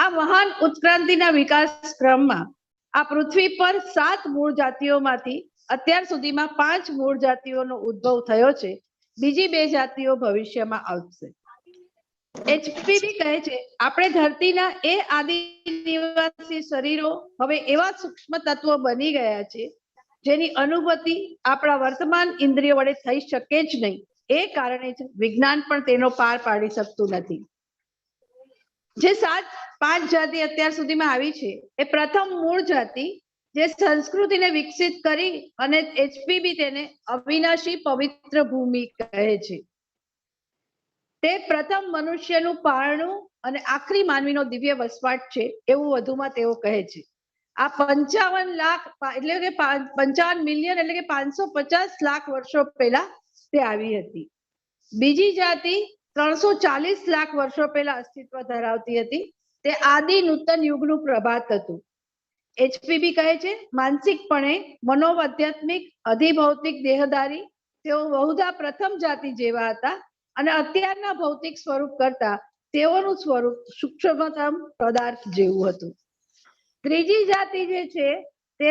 આ મહાન ઉત્ક્રાંતિના વિકાસ ક્રમમાં આ પૃથ્વી પર 7 મૂળ જાતિઓમાંથી અત્યાર સુધીમાં 5 મૂળ જાતિઓનો ઉદ્ભવ થયો છે. બીજી 2 જાતિઓ ભવિષ્યમાં આવશે. એચપીવી કહે છે, આપણે ધરતીના એ આદિ નિવાસી શરીરો હવે એવા સૂક્ષ્મ તત્વો બની ગયા છે જેની અનુભૂતિ આપણા વર્તમાન ઇન્દ્રિયો વડે થઈ શકે જ નહીં. એ કારણે જ વિજ્ઞાન પણ તેનો પાર પાડી શકતું નથી. જે 5 જાતિ અત્યાર સુધીમાં આવી છે એ પ્રથમ મૂળ જાતિ જે સંસ્કૃતિને વિકસિત કરી અને એચપીબી તેને અવિનાશી પવિત્ર ભૂમિ કહે છે. તે પ્રથમ મનુષ્યનું પારણું અને આખરી માનવીનો દિવ્ય વસવાટ છે એવું વધુમાં તેઓ કહે છે. આ 55 લાખ એટલે કે 55 મિલિયન એટલે કે 550 લાખ વર્ષો પહેલા તે આવી હતી. બીજી જાતિ 340 લાખ વર્ષો પહેલા અસ્તિત્વ ધરાવતી હતી. તે આદિ નૂતન યુગનું પ્રભાત હતું. એચપીબી કહે છે, માનસિકપણે મનોઆધ્યાત્મિક અધિભૌતિક દેહધારી તેઓ બહુધા પ્રથમ જાતિ જેવા હતા અને અત્યારના ભૌતિક સ્વરૂપ કરતા તેઓનું સ્વરૂપ સૂક્ષ્મતમ પદાર્થ જેવું હતું. ત્રીજી જાતિ જે છે તે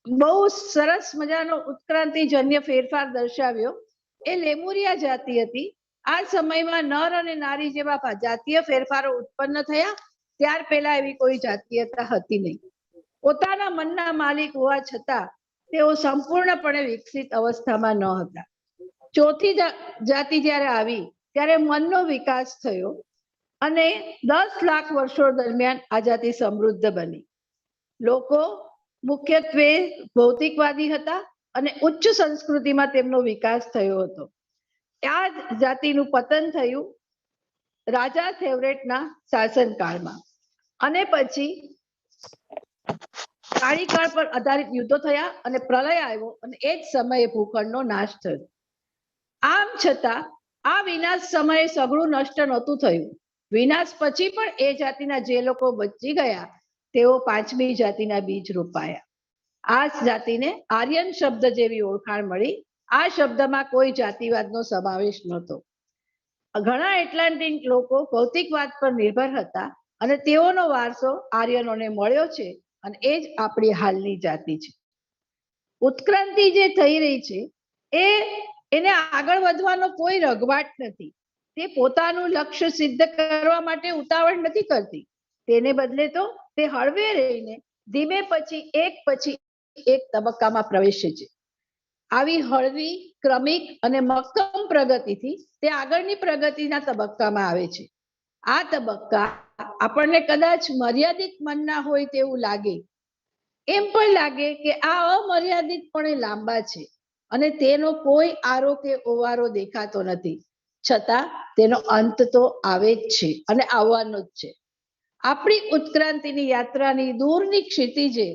બહુ સરસ મજાનો ઉત્ક્રાંતિજન્ય ફેરફાર દર્શાવ્યો. એ લેમુરિયા જાતિ હતી. આ સમયમાં નર અને નારી જેવા જાતીય ફેરફારો ઉત્પન્ન થયા. ત્યાર પહેલા એવી કોઈ જાતીયતા હતી નહીં. પોતાના મનના માલિક હોવા છતાં તેઓ સંપૂર્ણપણે વિકસિત અવસ્થામાં ન હતા. ચોથી જાતિ જ્યારે આવી ત્યારે મનનો વિકાસ થયો અને 10 લાખ વર્ષો દરમિયાન આ જાતિ સમૃદ્ધ બની. લોકો મુખ્યત્વે ભૌતિકવાદી હતા અને ઉચ્ચ સંસ્કૃતિમાં તેમનો વિકાસ થયો હતો. આ જાતિનું પતન થયું રાજા થેવરેટના શાસનકાળમાં અને પછી કાળીકાળ પર આધારિત યુદ્ધો થયા અને પ્રલય આવ્યો અને એ જ સમયે ભૂખંડનો નાશ થયો. આમ છતાં આ વિનાશ સમયે સઘળું નષ્ટ નહોતું થયું. વિનાશ પછી પણ એ જાતિના જે લોકો બચી ગયા તેઓ પાંચમી જાતિના બીજ રોપાયા. આ જાતિને આર્યન શબ્દ જેવી ઓળખાણ મળી. આ શબ્દમાં કોઈ જાતિવાદનો સમાવેશ નહોતો. ઘણા એટલાન્ટિક લોકો ભૌતિકવાદ પર નિર્ભર હતા અને તેઓનો વારસો આર્યનોને મળ્યો છે અને એ જ આપણી હાલની જાતિ છે. ઉત્ક્રાંતિ જે થઈ રહી છે એને આગળ વધવાનો કોઈ રઘવાટ નથી. તે પોતાનું લક્ષ્ય સિદ્ધ કરવા માટે ઉતાવળ નથી કરતી. તેને બદલે તો તે હળવે રહીને ધીમે પછી એક તબક્કામાં પ્રવેશે છે. આવી હળવી, ક્રમિક અને મક્કમ પ્રગતિથી તે આગળની પ્રગતિના તબક્કામાં આવે છે. આ તબક્કા આપણને કદાચ મર્યાદિત મનના હોય તેવું લાગે. એમ પણ લાગે કે આ અમર્યાદિતપણે લાંબા છે અને તેનો કોઈ આરો કે ઓવારો દેખાતો નથી. છતાં તેનો અંત તો આવે જ છે અને આવવાનો જ છે. આપણી ઉત્ક્રાંતિની યાત્રાની દૂરની ક્ષિતિજે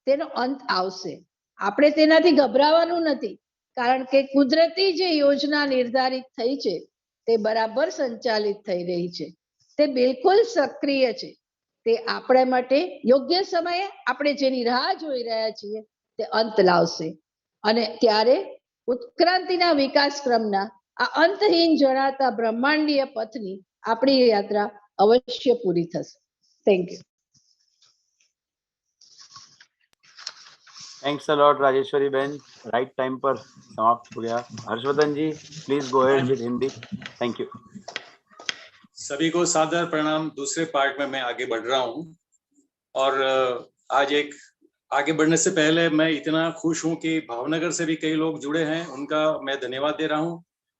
તેનો અંત આવશે. આપણે તેનાથી ગભરાવાનું નથી, કારણ કે કુદરતી જે યોજના નિર્ધારિત થઈ છે તે બરાબર સંચાલિત થઈ રહી છે. તે બિલકુલ સક્રિય છે. તે આપણા માટે યોગ્ય સમયે આપણે જેની રાહ જોઈ રહ્યા છીએ તે અંત લાવશે અને ત્યારે ઉત્ક્રાંતિના વિકાસ ક્રમના આ અંતહીન જણાતા બ્રહ્માંડીય પથની આપણી યાત્રા અવશ્ય પૂરી થશે. Thank you. Thanks a lot Rajeshwari बहन, राइट टाइम पर समाप्त हो गया. Harshvardhan ji, please go ahead with Hindi. Thank you. सभी को सादर प्रणाम. दूसरे पार्ट में मैं आगे बढ़ रहा हूँ और आज एक आगे बढ़ने से पहले मैं इतना खुश हूँ कि भावनगर से भी कई लोग जुड़े हैं, उनका मैं धन्यवाद दे रहा हूँ.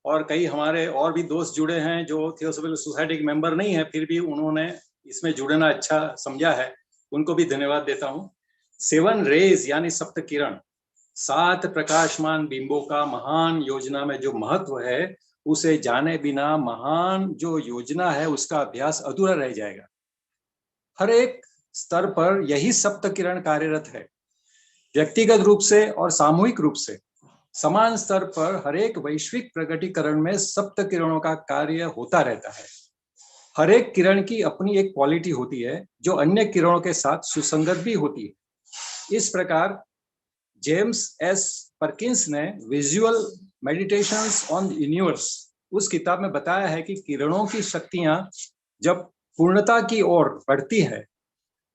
और कई हमारे और भी दोस्त जुड़े हैं जो थियोसॉफिकल सोसाइटी के मेंबर नहीं है, फिर भी उन्होंने इसमें जुड़ना अच्छा समझा है, उनको भी धन्यवाद देता हूँ. 7 रेज यानी सप्त किरण, 7 प्रकाशमान बिंबों का महान योजना में जो महत्व है उसे जाने बिना महान जो योजना है उसका अभ्यास अधूरा रह जाएगा. हर एक स्तर पर यही सप्त किरण कार्यरत है. व्यक्तिगत रूप से और सामूहिक रूप से समान स्तर पर हर एक वैश्विक प्रकटीकरण में सप्त किरणों का कार्य होता रहता है. हर एक किरण की अपनी एक क्वालिटी होती है जो अन्य किरणों के साथ सुसंगत भी होती है. इस प्रकार जेम्स एस परकिंस ने विजुअल मेडिटेशंस ऑन यूनिवर्स उस किताब में बताया है कि किरणों की शक्तियां जब पूर्णता की ओर बढ़ती है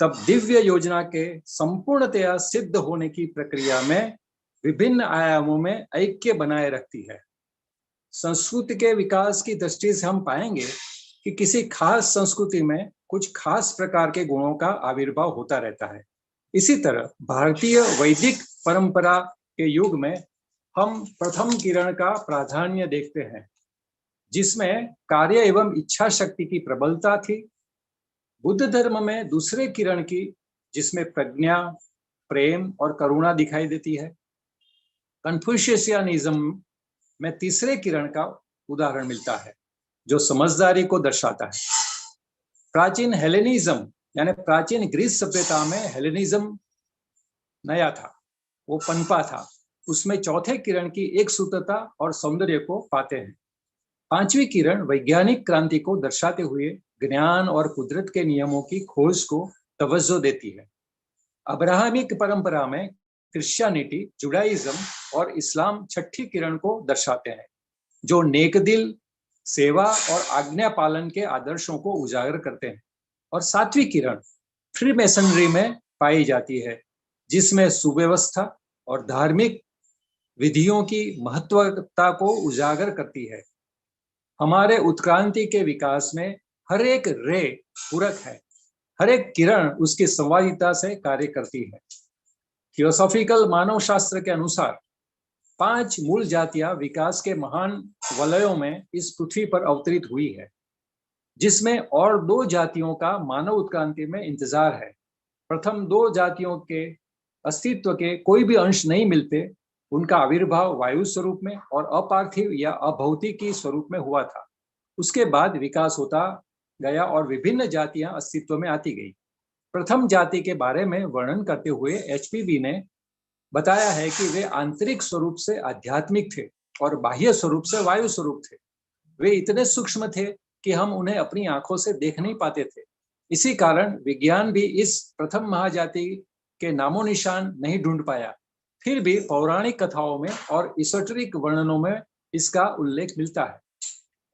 तब दिव्य योजना के संपूर्णतया सिद्ध होने की प्रक्रिया में विभिन्न आयामों में ऐक्य बनाए रखती है. संस्कृति के विकास की दृष्टि से हम पाएंगे कि किसी खास संस्कृति में कुछ खास प्रकार के गुणों का आविर्भाव होता रहता है. इसी तरह भारतीय वैदिक परंपरा के युग में हम प्रथम किरण का प्राधान्य देखते हैं, जिसमें कार्य एवं इच्छा शक्ति की प्रबलता थी. बुद्ध धर्म में दूसरे किरण की, जिसमें प्रज्ञा, प्रेम और करुणा दिखाई देती है. कन्फ्यूशियनिज्म में तीसरे किरण का उदाहरण मिलता है जो समझदारी को दर्शाता है. प्राचीन हेलेनिज्म यानी प्राचीन ग्रीस सभ्यता में हेलेनिज्म नया था, वो पनपा था. उसमें चौथे किरण की एक सूत्रता और सौंदर्य को पाते हैं. पांचवी किरण वैज्ञानिक क्रांति को दर्शाते हुए ज्ञान और कुदरत के नियमों की खोज को तवज्जो देती है. अब्राहमिक परंपरा में क्रिश्चियनिटी, जुडाइज्म और इस्लाम छठी किरण को दर्शाते हैं जो नेक दिल, सेवा और आज्ञा पालन के आदर्शों को उजागर करते हैं. और सातवीं किरण फ्रीमेसनरी में पाई जाती है, जिसमें सुव्यवस्था और धार्मिक विधियों की महत्वता को उजागर करती है. हमारे उत्क्रांति के विकास में हर एक रे पूरक है, हर एक किरण उसकी संवादिता से कार्य करती है. थियोसॉफिकल मानव शास्त्र के अनुसार 5 मूल जातियां विकास के महान वलयों में इस पृथ्वी पर अवतरित हुई है, जिसमें और 2 जातियों का मानव उत्क्रांति में इंतजार है. प्रथम 2 जातियों के अस्तित्व के कोई भी अंश नहीं मिलते. उनका आविर्भाव वायु स्वरूप में और अपार्थिव या अभौतिकी स्वरूप में हुआ था. उसके बाद विकास होता गया और विभिन्न जातियां अस्तित्व में आती गई. प्रथम जाति के बारे में वर्णन करते हुए HPV ने बताया है कि वे आंतरिक स्वरूप से आध्यात्मिक थे और बाह्य स्वरूप से वायु स्वरूप थे. वे इतने सूक्ष्म थे कि हम उन्हें अपनी आंखों से देख नहीं पाते थे। इसी कारण विज्ञान भी इस प्रथम महाजाति के नामो निशान नहीं ढूंढ पाया। फिर भी पौराणिक कथाओं में और एसोटेरिक वर्णनों में इसका उल्लेख मिलता है।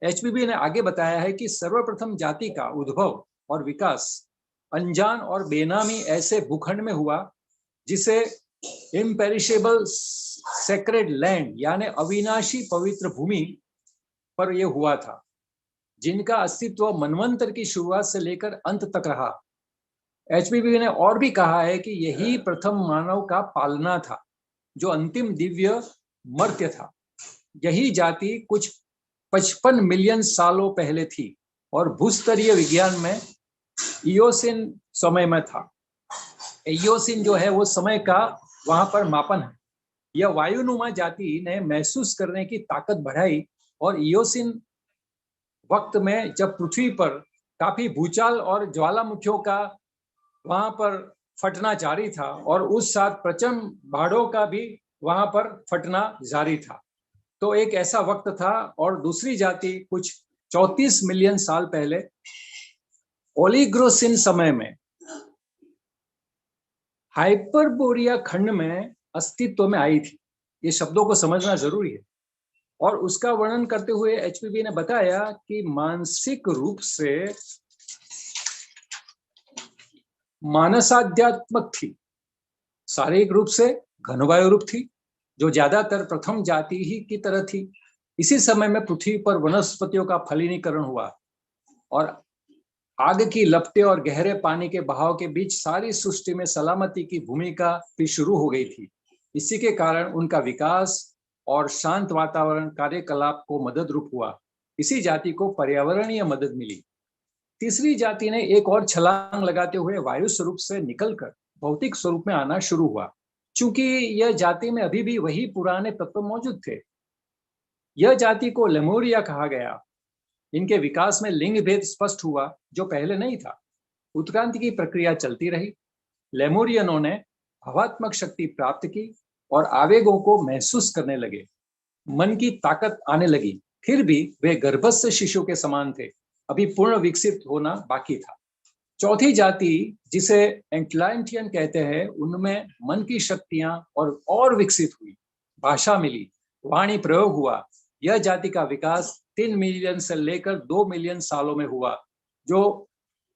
एचबीबी ने आगे बताया है कि सर्वप्रथम जाति का उद्भव और विकास अनजान और बेनामी ऐसे भूखंड में हुआ जिसे इम्पेरिशेबल सेक्रेड लैंड यानी अविनाशी पवित्र भूमि पर यह हुआ था, जिनका अस्तित्व मनवंतर की शुरुआत से लेकर अंत तक रहा। एचबीबी ने और भी कहा है कि यही प्रथम मानव का पालना था, जो अंतिम दिव्य मर्त्य था। यही जाति कुछ 55 मिलियन सालों पहले थी और भूस्तरीय विज्ञान में इयोसिन समय में था। इयोसिन जो है वो समय का वहां पर मापन है। यह वायुनुमा जाति ने महसूस करने की ताकत बढ़ाई और इयोसिन वक्त में जब पृथ्वी पर काफी भूचाल और ज्वालामुखियों का वहां पर फटना जारी था और उस साथ प्रचंड बाढ़ों का भी वहां पर फटना जारी था, तो एक ऐसा वक्त था। और दूसरी जाति कुछ 34 मिलियन साल पहले ओलिग्रोसिन समय में हाइपरबोरिया खंड में अस्तित्व में आई थी। ये शब्दों को समझना जरूरी है। और उसका वर्णन करते हुए एचपीबी ने बताया कि मानसिक रूप से मानसाध्यात्मक थी, शारीरिक रूप से घनवायु रूप थी, जो ज्यादातर प्रथम जाति ही की तरह थी। इसी समय में पृथ्वी पर वनस्पतियों का फलीनीकरण हुआ और आग की लपटें और गहरे पानी के बहाव के बीच सारी सृष्टि में सलामती की भूमिका भी शुरू हो गई थी। इसी के कारण उनका विकास और शांत वातावरण कार्यकलाप को मदद रूप हुआ। इसी जाति को पर्यावरणीय मदद मिली। तीसरी जाति ने एक और छलांग लगाते हुए वायु स्वरूप से निकलकर भौतिक स्वरूप में आना शुरू हुआ। चूंकि यह जाति में अभी भी वही पुराने तत्व मौजूद थे, यह जाति को लेमोरिया कहा गया। इनके विकास में लिंग भेद स्पष्ट हुआ, जो पहले नहीं था। उत्क्रांति की प्रक्रिया चलती रही। लेमोरियनों ने भावात्मक शक्ति प्राप्त की और आवेगों को महसूस करने लगे। मन की ताकत आने लगी। फिर भी वे गर्भस्थ शिशु के समान थे, अभी पूर्ण विकसित होना बाकी था। चौथी जाति, जिसे एटलांटियन कहते हैं, उनमें मन की शक्तियां और विकसित हुई, भाषा मिली, वाणी प्रयोग हुआ। यह जाति का विकास 3 मिलियन से लेकर 2 मिलियन सालों में हुआ, जो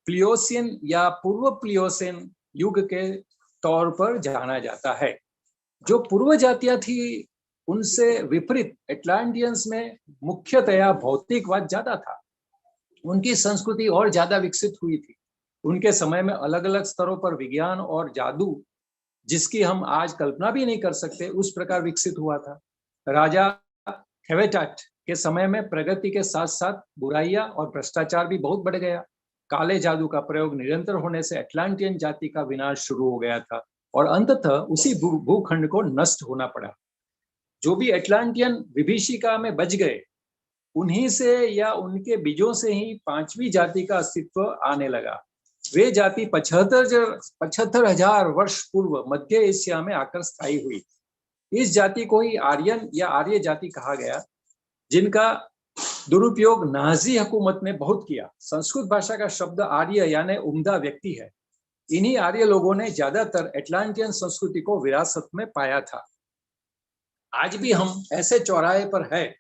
प्लियोसिन या पूर्व प्लियोसिन युग के तौर पर जाना जाता है। जो पूर्व जातियां थी उनसे विपरीत एटलांटियंस में मुख्यतया भौतिकवाद ज्यादा था। उनकी संस्कृति और ज्यादा विकसित हुई थी। उनके समय में अलग अलग स्तरों पर विज्ञान और जादू, जिसकी हम आज कल्पना भी नहीं कर सकते, उस प्रकार विकसित हुआ था। राजा हेवेटाट के समय में प्रगति के साथ साथ बुराइयां और भ्रष्टाचार भी बहुत बढ़ गया। काले जादू का प्रयोग निरंतर होने से एटलांटियन जाति का विनाश शुरू हो गया था और अंततः उसी भूखंड को नष्ट होना पड़ा। जो भी एटलांटियन विभीषिका में बच गए, उन्हीं से या उनके बीजों से ही पांचवी जाति का अस्तित्व आने लगा। वे जाति 75,000 वर्ष पूर्व मध्य एशिया में आकर स्थायी हुई। इस जाति को ही आर्यन या आर्य जाति कहा गया, जिनका दुरुपयोग नाजी हुकूमत ने बहुत किया। संस्कृत भाषा का शब्द आर्य यानी उम्दा व्यक्ति है। इन्हीं आर्य लोगों ने ज्यादातर एटलांटियन संस्कृति को विरासत में पाया था। आज भी हम ऐसे चौराहे पर है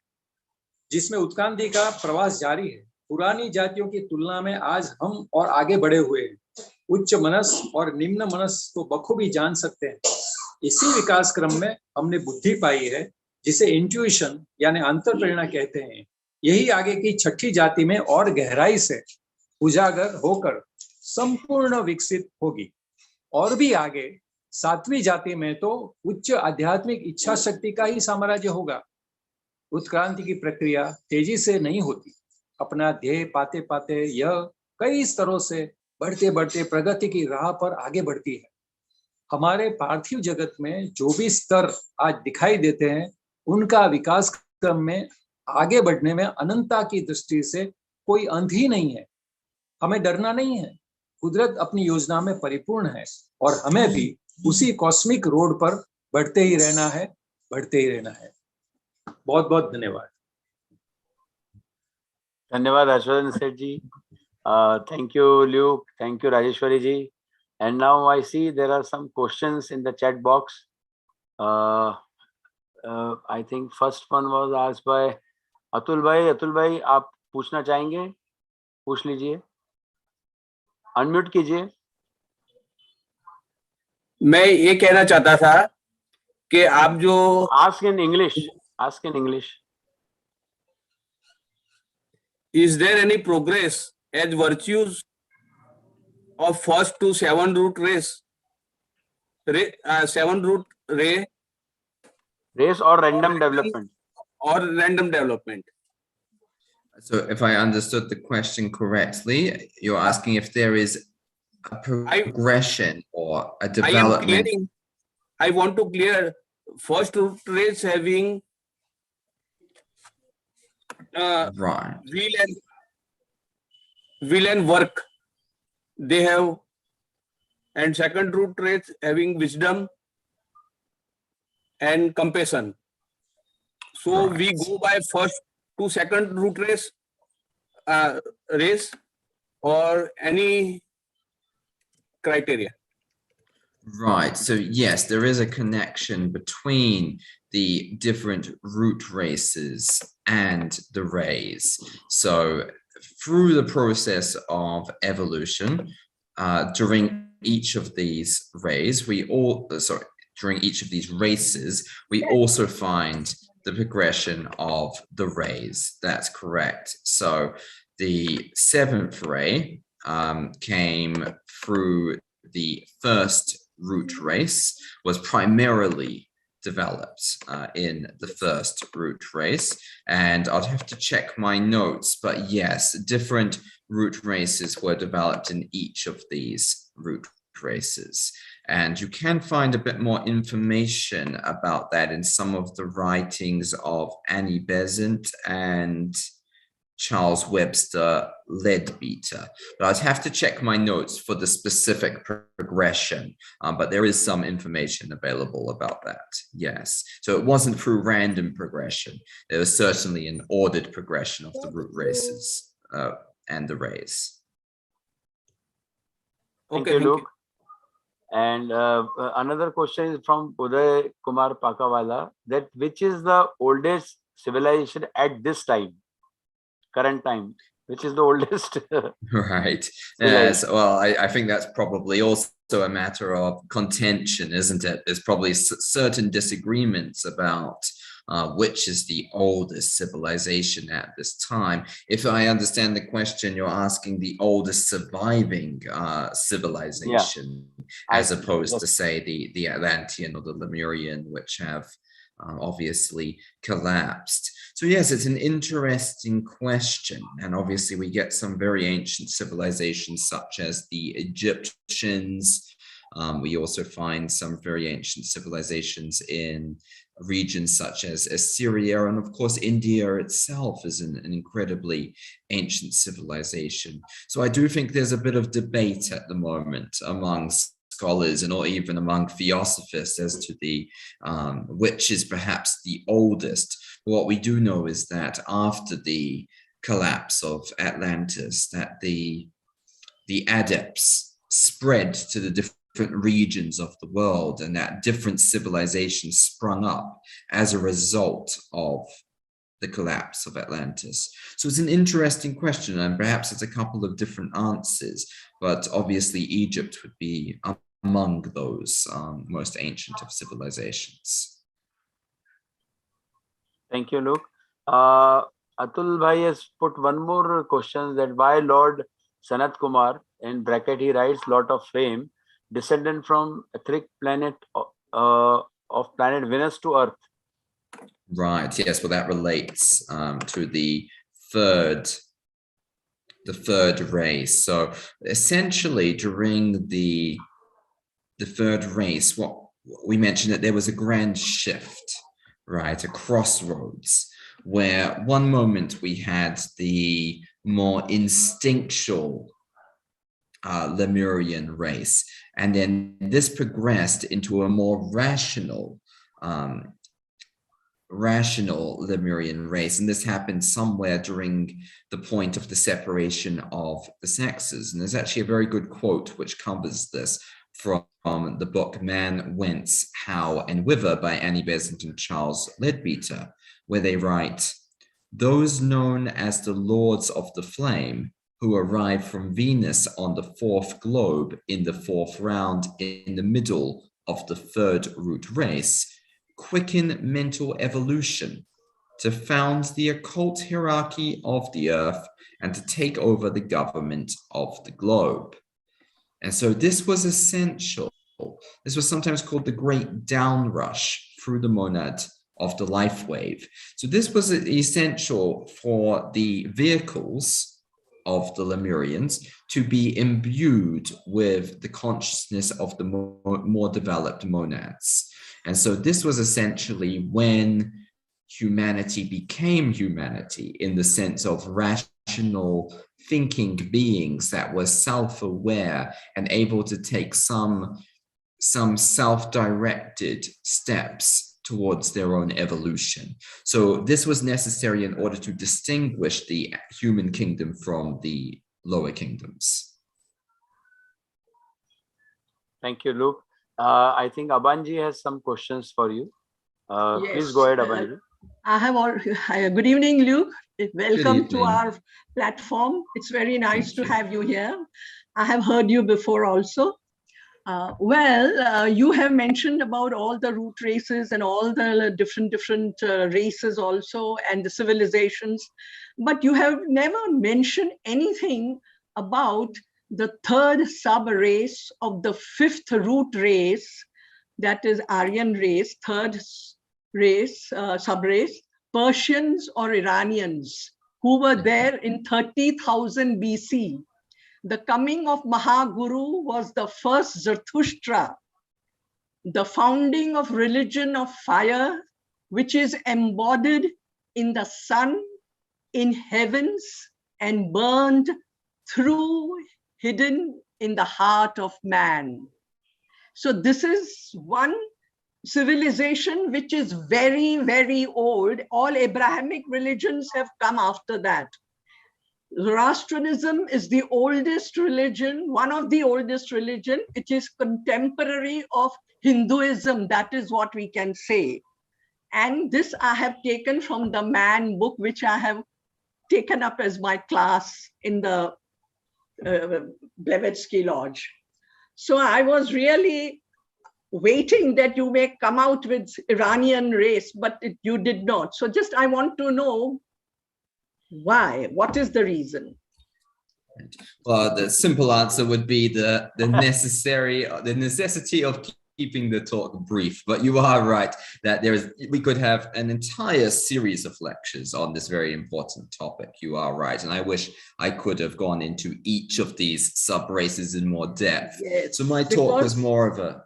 जिसमें उत्क्रांति का प्रवास जारी है। पुरानी जातियों की तुलना में आज हम और आगे बढ़े हुए हैं। उच्च मनस और निम्न मनस को बखूबी जान सकते हैं। इसी विकास क्रम में हमने बुद्धि पाई है, जिसे इंट्यूशन यानी अंतर प्रेरणा कहते हैं। यही आगे की छठी जाति में और गहराई से उजागर होकर संपूर्ण विकसित होगी। और भी आगे सातवीं जाति में तो उच्च आध्यात्मिक इच्छा शक्ति का ही साम्राज्य होगा। उत्क्रांति की प्रक्रिया तेजी से नहीं होती। अपना ध्येय पाते पाते यह कई स्तरों से बढ़ते बढ़ते प्रगति की राह पर आगे बढ़ती है। हमारे पार्थिव जगत में जो भी स्तर आज दिखाई देते हैं, उनका विकास क्रम में आगे बढ़ने में अनंतता की दृष्टि से कोई अंत ही नहीं है। हमें डरना नहीं है। कुदरत अपनी योजना में परिपूर्ण है और हमें भी उसी कॉस्मिक रोड पर बढ़ते ही रहना है, बढ़ते ही रहना है। बहुत बहुत धन्यवाद। धन्यवाद हर्षवर्धन सेठ जी. Thank you, Luke. Thank you, Rajeshwari ji. And now I see there are some questions in the chat box. I think first one was asked by Atul भाई. अतुल भाई, आप पूछना चाहेंगे? पूछ लीजिए. अनम्यूट कीजिए. मैं ये कहना चाहता था कि आप जो Ask in English. Ask in English. is there any progress as virtues of first to 7 root race 7 root ray Race or random development. or random development? So if I understood the question correctly, you're asking if there is a progression or a development. I want to clear first root race having Right. will and work they have, and second root race having wisdom and compassion. So Right. we go by first to second root race or any criteria. Right. So yes, there is a connection between the different root races and the rays. So through the process of evolution, during each of these rays, during each of these races, we also find the progression of the rays. That's correct. So the seventh ray came through the first root race, was primarily developed in the first root race, and I'd have to check my notes, but yes, different root races were developed in each of these root races, and you can find a bit more information about that in some of the writings of Annie Besant and Charles Webster Leadbeater, but I'd have to check my notes for the specific progression, but there is some information available about that, yes. So it wasn't through random progression. There was certainly an ordered progression of the root races and the rays. Thank you, Luke. And another question is from Uday Kumar Pakawala, that which is the oldest civilization at this time? Current time, which is the oldest? Right. Yes. Well, I think that's probably also a matter of contention, isn't it? There's probably certain disagreements about which is the oldest civilization at this time. If I understand the question, you're asking the oldest surviving civilization, as opposed to say the Atlantean or the Lemurian, which have obviously collapsed. So yes, it's an interesting question, and obviously we get some very ancient civilizations such as the Egyptians. We also find some very ancient civilizations in regions such as Assyria, and of course India itself is an incredibly ancient civilization. So I do think there's a bit of debate at the moment among scholars and or even among theosophists as to the which is perhaps the oldest. What we do know is that after the collapse of Atlantis, that the adepts spread to the different regions of the world, and that different civilizations sprung up as a result of the collapse of Atlantis. So it's an interesting question, and perhaps it's a couple of different answers, but obviously Egypt would be among those most ancient of civilizations. Thank you, Luke. Atul Bhai has put one more question, that why Lord Sanat Kumar, in bracket he writes, lot of fame, descendant from etheric planet of planet Venus to Earth. Right, yes, well that relates to the third race. So essentially during the third race, what we mentioned, that there was a grand shift, right, a crossroads, where one moment we had the more instinctual Lemurian race, and then this progressed into a more rational rational Lemurian race. And this happened somewhere during the point of the separation of the sexes. And there's actually a very good quote which covers this from the book Man, Whence, How, and Whither by Annie Besant and Charles Leadbeater, where they write, "Those known as the Lords of the Flame, who arrive from Venus on the fourth globe in the fourth round in the middle of the third root race, quicken mental evolution to found the occult hierarchy of the earth and to take over the government of the globe." And so this was essential. This was sometimes called the great downrush through the monad of the life wave. So this was essential for the vehicles of the Lemurians to be imbued with the consciousness of the more developed monads. And so this was essentially when humanity became humanity, in the sense of rational thinking beings that were self-aware and able to take some self-directed steps towards their own evolution. So this was necessary in order to distinguish the human kingdom from the lower kingdoms. Thank you, Luke. I think Abanji has some questions for you. Yes. Please go ahead, Abanji. I have all. Good evening, Luke. Welcome to evening. our platform. It's very nice Thank to you. have you here. I have heard you before also. You have mentioned about all the root races and all the different races also, and the civilizations, but you have never mentioned anything about the third sub-race of the fifth root race, that is Aryan race, third race, sub-race, Persians or Iranians, who were there in 30,000 BC. The coming of Mahaguru was the first Zarathustra, the founding of religion of fire, which is embodied in the sun, in heavens, and burned through, hidden in the heart of man. So this is one civilization which is very, very old. All Abrahamic religions have come after that. Zoroastrianism is the oldest religion, one of the oldest religion. It is contemporary of Hinduism, that is what we can say. And this I have taken from the Man book, which I have taken up as my class in the Blavatsky Lodge. So I was really waiting that you may come out with Iranian race, but you did not. So just I want to know why, what is the reason? Well, the simple answer would be the necessity of keeping the talk brief. But you are right that we could have an entire series of lectures on this very important topic. You are right, and I wish I could have gone into each of these sub races in more depth. Yes, so my talk was more of a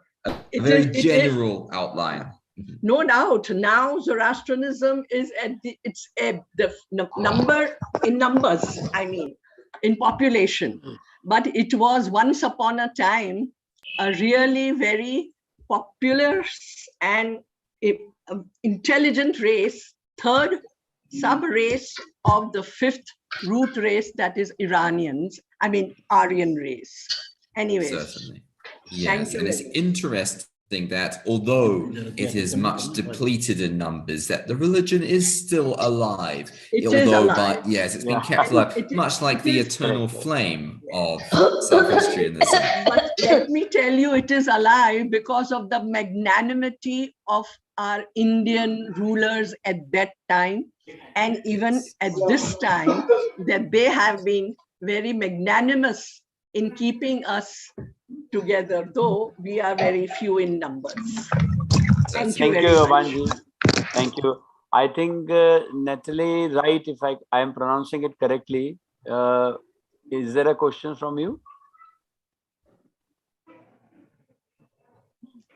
very general outline. No doubt. Now Zoroastrianism is at the number in numbers, I mean, in population. But it was once upon a time a really very popular and intelligent race, third sub-race of the fifth root race, that is Iranians, I mean Aryan race. Anyways. Certainly. Yes, and it's interesting that although it is much depleted in numbers, that the religion is still alive. But yes, it's been kept alive, much like the eternal flame of Zoroastrianism. But let me tell you, it is alive because of the magnanimity of our Indian rulers at that time, and even at this time, that they have been very magnanimous in keeping us together, though we are very few in numbers. Thank you, Abanji. Thank you. I think Natalie, right, if I am pronouncing it correctly, is there a question from you?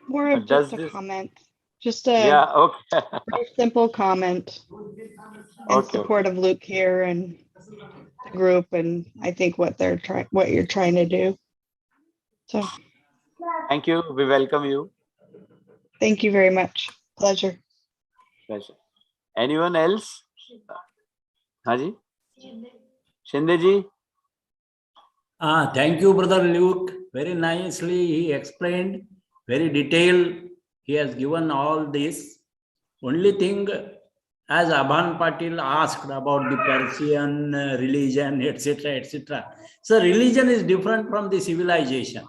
More of just a comment, just a very simple comment in support of Luke here and the group, and I think what you're trying to do. So thank you. We welcome you. Thank you very much. Pleasure. Pleasure. Anyone else? हाँ जी, शिंदे जी. Thank you, Brother Luke. Very nicely he explained, very detailed. He has given all this. Only thing, as Abhan Patil asked about the Persian religion, etc., etc. So religion is different from the civilization.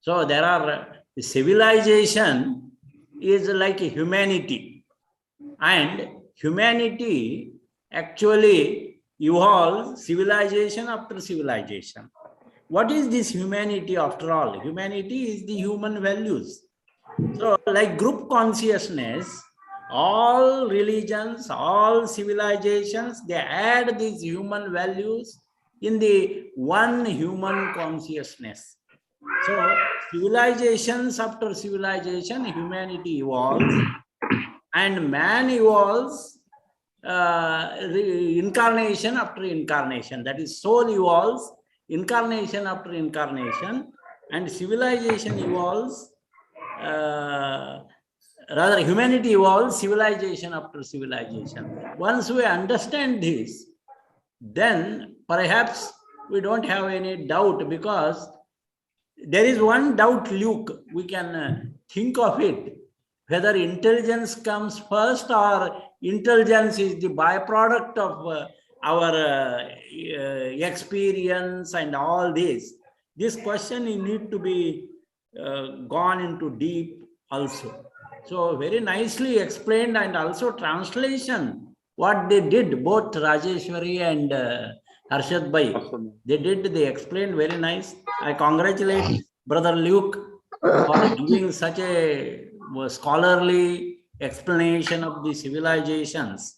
So there are civilization is like humanity, and humanity actually evolves civilization after civilization. What is this humanity after all? Humanity is the human values. So like group consciousness, all religions, all civilizations, they add these human values in the one human consciousness. So civilizations after civilization, humanity evolves, and man evolves incarnation after incarnation. That is, soul evolves incarnation after incarnation, and civilization evolves, rather humanity evolves civilization after civilization. Once we understand this, then perhaps we don't have any doubt, because there is one doubt, Luke, we can think of it, whether intelligence comes first or intelligence is the byproduct of our experience and all this. This question need to be gone into deep also. So very nicely explained, and also translation, what they did, both Rajeshwari and Harshad Bhai, they explained very nice. I congratulate Brother Luke for giving such a scholarly explanation of the civilizations.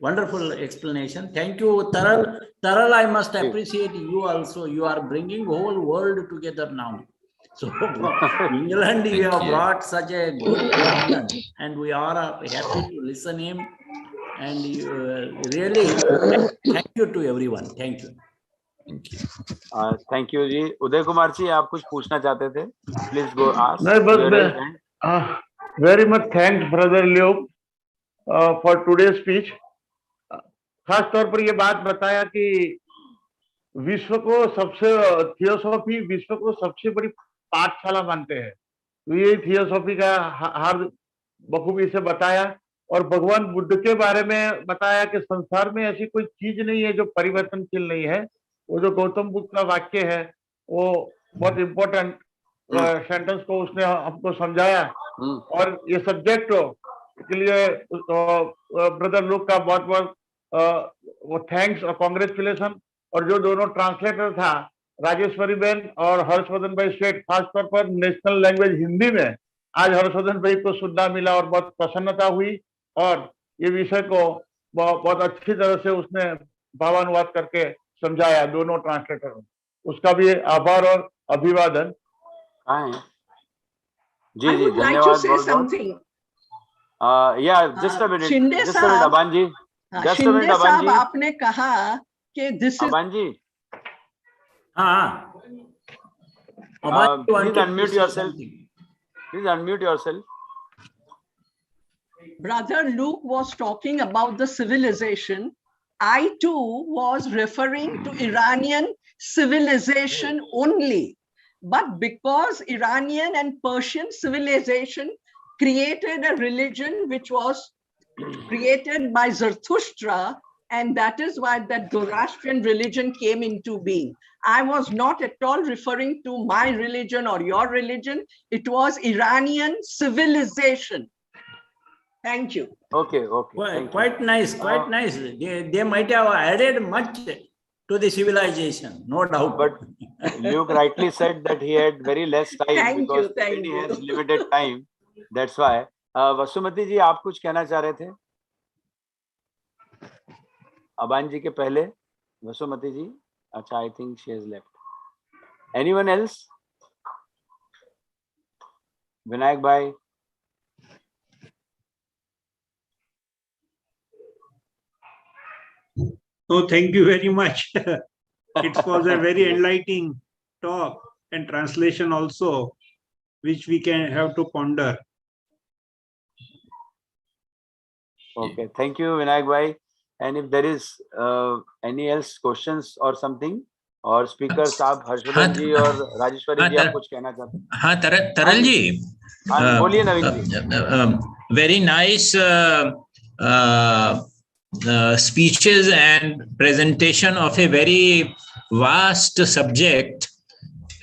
Wonderful explanation. Thank you, Taral. Taral, I must appreciate you also. You are bringing whole world together now. So England, you have brought such a good person, and we are happy to listen him. And really, thank you to everyone. Thank you. Thank you. Thank you जी. उदय कुमार जी, आप कुछ पूछना चाहते थे? Please go ask. नहीं, बस very much thanks Brother Luke for today's speech. खास तौर पर ये बात बताया कि विश्व को सबसे थियोसॉफी विश्व को सबसे बड़ी पाठशाला मानते हैं, तो ये थियोसॉफी का हर बखूबी से बताया, और भगवान बुद्ध के बारे में बताया कि संसार में ऐसी कोई चीज नहीं है जो परिवर्तनशील नहीं है। वो जो गौतम बुद्ध का वाक्य है वो बहुत इम्पोर्टेंट सेंटेंस को उसने हमको समझाया, और ये सब्जेक्ट के लिए ब्रदर लुक का बहुत बहुत थैंक्स और कॉन्ग्रेचुलेशन। और जो दोनों ट्रांसलेटर था, राजेश्वरी बहन और हर्षवर्धन भाई स्टेट, खासतौर पर नेशनल लैंग्वेज हिंदी में आज हर्षवर्धन भाई को सुनना मिला और बहुत प्रसन्नता हुई, और ये विषय को बहुत अच्छी तरह से उसने भावानुवाद करके समझाया दोनों ट्रांसलेटर, उसका भी आभार और अभिवादन। जी जी, धन्यवाद बहुत बहुत। या just a minute Aban ji, just a minute Aban ji, आपने कहा कि दिस इज अबान जी, हाँ, please unmute yourself, please unmute yourself. Brother Luke was talking about the civilization. I too was referring to Iranian civilization only. But because Iranian and Persian civilization created a religion which was created by Zarathustra, and that is why that Zoroastrian religion came into being. I was not at all referring to my religion or your religion. It was Iranian civilization. Thank you. Okay. Quite nice, quite nice. They might have added much to the civilization, no doubt. But Luke rightly said that he had very less time because he has limited time. That's why. Vasumati ji, आप कुछ कहना चाह रहे थे अबान जी के पहले? वसुमती जी, अच्छा, I think she has left. Anyone else? Vinayak bhai. Oh, thank you very much. It was a very enlightening talk and translation also, which we can have to ponder. Okay, thank you, Vinayak bhai. And if there is any else questions or something, or speakers साहब हर्षवर्धन जी और राजेश्वरी जी आप कुछ कहना चाहते हैं? हाँ तरल जी, बोलिए नवीन जी. Very nice speeches and presentation of a very vast subject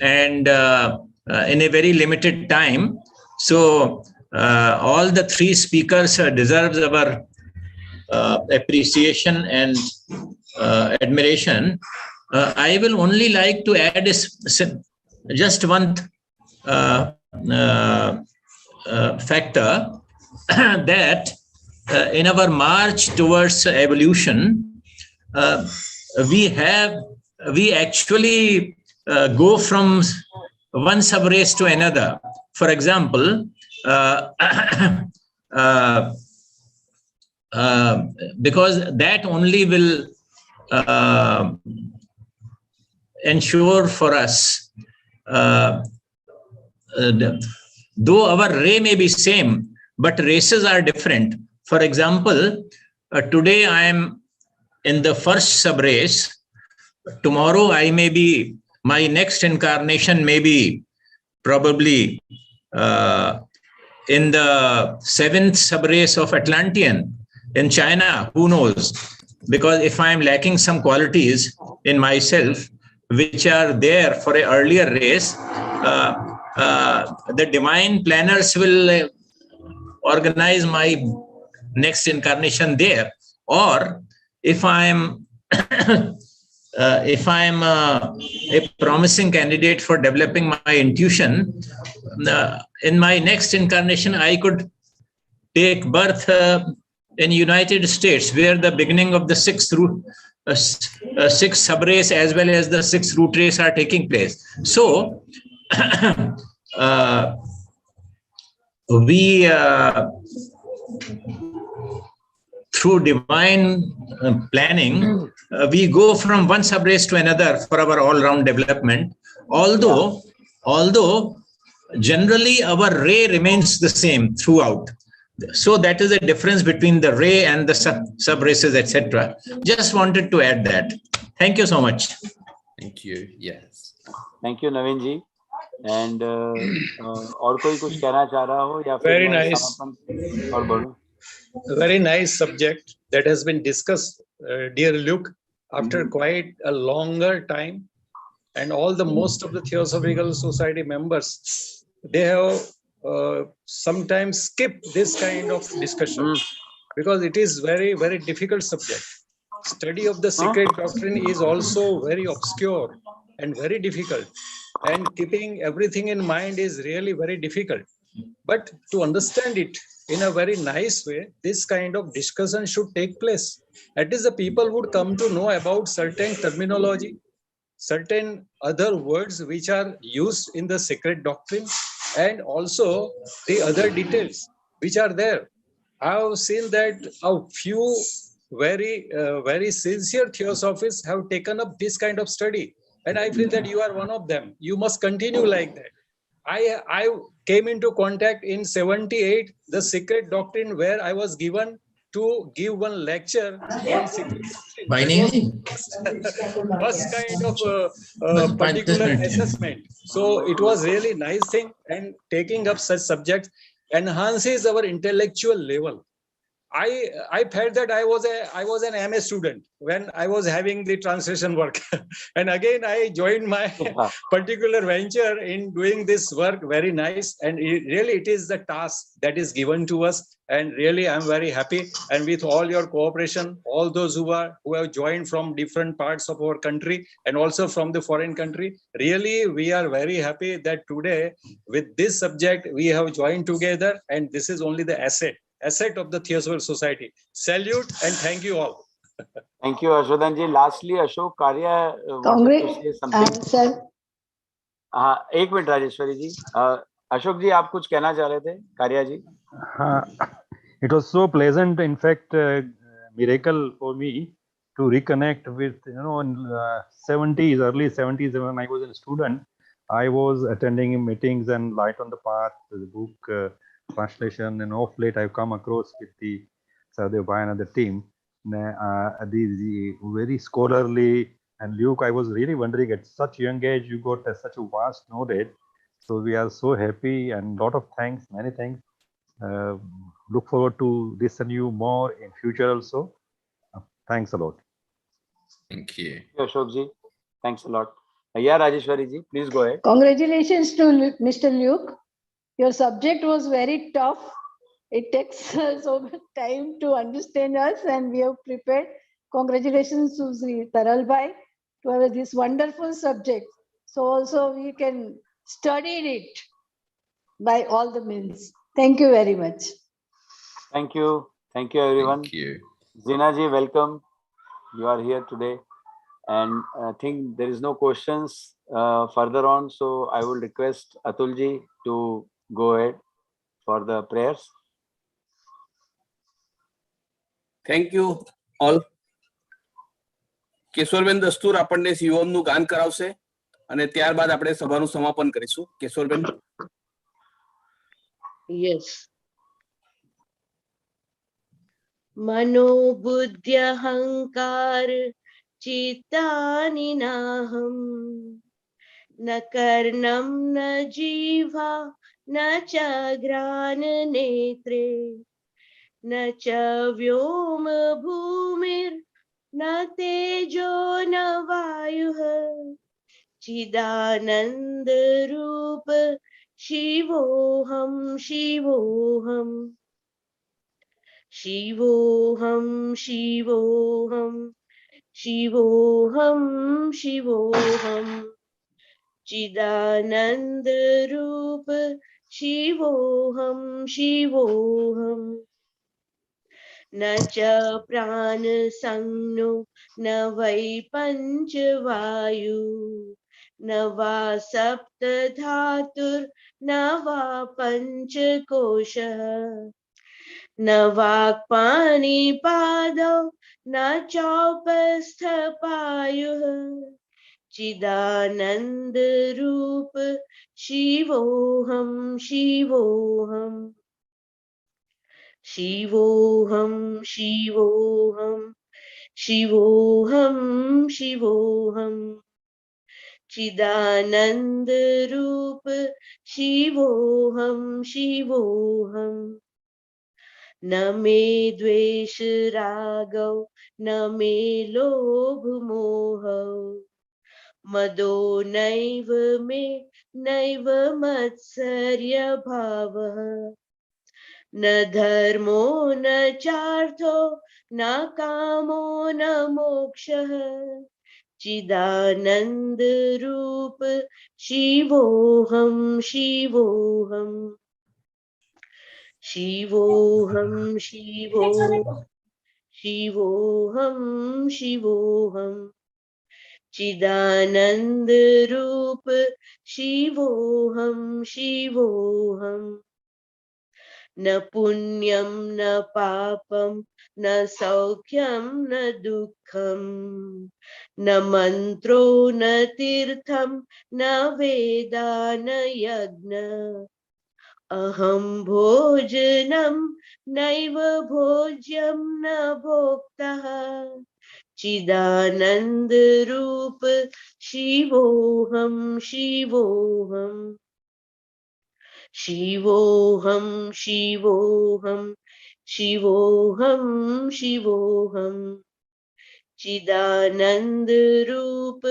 and in a very limited time. So all the three speakers deserves our appreciation and admiration. I will only like to add just one factor that in our march towards evolution, we actually go from one subrace to another. For example, because that only will ensure for us, though our ray may be same, but races are different. For example, today I am in the first subrace. Tomorrow I may be, my next incarnation may be probably in the 7th subrace of Atlantean in China, who knows? Because if I am lacking some qualities in myself, which are there for an earlier race, the divine planners will organize my next incarnation there. Or if I am a promising candidate for developing my intuition, in my next incarnation, I could take birth in United States, where the beginning of the sixth subrace as well as the 6th root race are taking place. So we through divine planning, we go from one subrace to another for our all-round development. Although generally our ray remains the same throughout. So that is the difference between the ray and the sub-races, etc. Just wanted to add that. Thank you so much. Thank you. Yes. Thank you, Naveen ji. And और कोई कुछ कहना चाह रहा हो या फिर Very मैं nice. समापन और बोलूं? A very nice subject that has been discussed, dear Luke, after quite a longer time, and all the most of the Theosophical Society members, they have sometimes skipped this kind of discussion because it is very, very difficult subject. Study of the secret doctrine is also very obscure and very difficult, and keeping everything in mind is really very difficult. But to understand it in a very nice way, this kind of discussion should take place. At least the people would come to know about certain terminology, certain other words which are used in the secret doctrine, and also the other details which are there. I have seen that a few very sincere theosophists have taken up this kind of study, and I feel that you are one of them. You must continue like that. I came into contact in 78, the secret doctrine, where I was given to give one lecture on secret doctrine. First kind of particular assessment. So it was really nice thing, and taking up such subjects enhances our intellectual level. I felt that I was an MA student when I was having the translation work, and again I joined my particular venture in doing this work. Very nice, and it is the task that is given to us, and really I'm very happy. And with all your cooperation, all those who have joined from different parts of our country and also from the foreign country, really we are very happy that today with this subject we have joined together, and this is only the asset of the Theosophical Society. Salute and thank you all. Thank you, Ashwadan ji. Lastly, Ashok Karya wanted to say something. Sir. हाँ, एक minute Rajeshwari जी. अशोक जी आप कुछ कहना चाह रहे थे, कार्या जी? हाँ, it was so pleasant, in fact, miracle for me to reconnect with, in early 70s when I was a student. I was attending meetings and Light on the Path, the book translation, and off late I've come across with Sahadev Bhai and the team. The very scholarly, and Luke, I was really wondering at such young age you got such a vast knowledge. So we are so happy and lot of thanks, many thanks. Look forward to listen you more in future also. Thanks a lot. Thank you. Ashok ji, thanks a lot. Yeah, Rajeshwari ji, please go ahead. Congratulations to Mr. Luke. Your subject was very tough. It takes so much time to understand us, and we have prepared. Congratulations to Sri Taral Bhai to have this wonderful subject. So also we can study it by all the means. Thank you very much. Thank you. Thank you, everyone. Thank you. Zina ji, welcome. You are here today. And I think there is no questions further on. So I will request Atul ji to go ahead for the prayers. Thank you all. કેશોરબેન Dastur આપણને શિવમનું ગાન કરાવશે અને ત્યારબાદ આપણે સભાનું સમાપન કરીશું. કેશોરબેન. Yes. मनोबुद्ध्यहंकार चित्तानि नाहं न कर्णं न जीवा न च घ्राणनेत्रे न च व्योम भूमिर्न तेजो न वायुः चिदानंद रूप शिवोऽहं शिवोऽहम् शिवोऽहं शिवोऽहं शिवोऽहं शिवोऽहम् चिदानंद रूप शिवोऽहं शिवोऽहम् न च प्राण संज्ञो न वै पंचवायु न वा सप्त धातुर्न वा पंचकोशः न वाक्पाणिपादौ न चौपस्थपायुः चिदानंद रूप शिवोऽहं शिवोऽहम् शिवोऽहं शिवोऽहं शिवोऽहं शिवोऽहम् चिदानंद रूप शिवोऽहं शिवोऽहम् न मे द्वेष रागौ न मे लोभ मोहौ मदो नैव मे नैव मत्सर्य भावः न धर्मो न चार्थो न कामो न मोक्षः चिदानंद रूप शिवोऽहं शिवोऽहम् शिवोऽहं शिवोऽहं शिवोऽहं शिवोऽहम् चिदानंद रूप शिवोऽहं शिवोऽहम् न पुण्यं न पापं न सौख्यं न दुःखं न मंत्रो न तीर्थं न वेदा न यज्ञ अहं भोजनं नैव भोज्यं न भोक्तः चिदानंद रूप शिवोऽहं शिवोऽहम् शिवोऽहं शिवोऽहं शिवोऽहं शिवोऽहम् चिदानंद रूप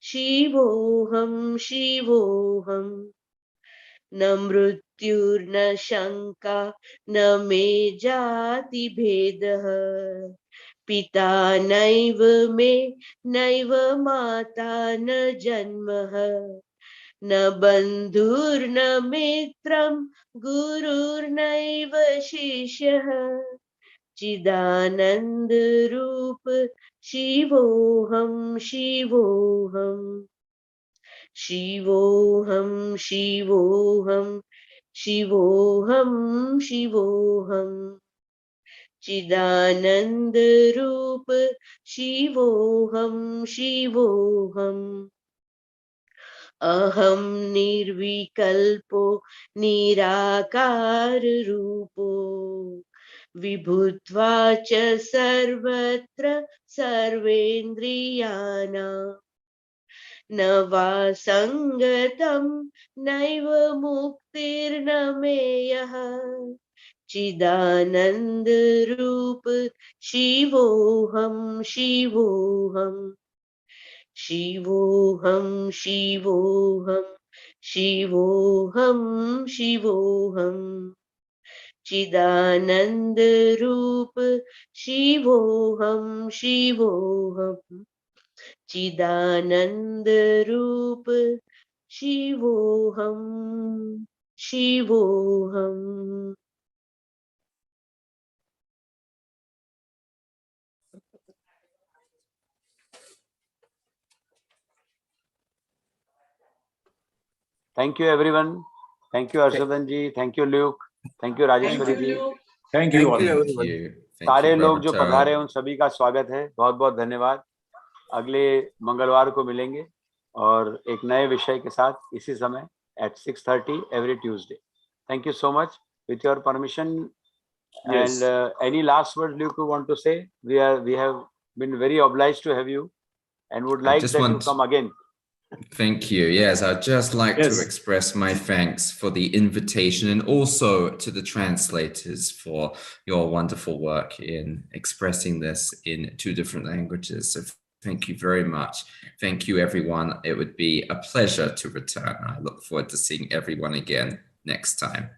शिवोऽहं शिवोऽहम् न मृत्युर्न शंका न मे जाति भेदः पिता नैव मे नैव माता न जन्मः न बन्धुर्न मित्रं गुरुर्नैव शिष्यः चिदानंद रूप शिवोऽहं शिवोऽहम् शिवोऽहं शिवोऽहं शिवोऽहं शिवोऽहम् चिदानंद रूप शिवोऽहं शिवोऽहम् अहं निर्विकल्पो निराकार रूपो विभुत्वा च सर्वत्र सर्वेन्द्रियाणां न वा सङ्गतं नैव मुक्तिर्न मेयः चिदानन्दरूप शिवोऽहं शिवोऽहं शिवोऽहं शिवोऽहं शिवोऽहं शिवोऽहं चिदानन्दरूप शिवोऽहं शिवोऽहं चिदानन्दरूप शिवोऽहं शिवोऽहम्. Thank you everyone. Thank you Harshvardhan ji. Thank you Luke. Thank you Rajeshwari ji. Thank you all. सारे लोग जो पधारे उन सभी का स्वागत है. बहुत बहुत धन्यवाद. अगले मंगलवार को मिलेंगे और एक नए विषय के साथ इसी समय at 6:30 every Tuesday. Thank you so much. With your permission, Yes. and any last words Luke you want to say? We have been very obliged to have you and would like that you come again. Thank you. Yes, I'd just like Yes. to express my thanks for the invitation and also to the translators for your wonderful work in expressing this in 2 different languages. So thank you very much. Thank you, everyone. It would be a pleasure to return. I look forward to seeing everyone again next time.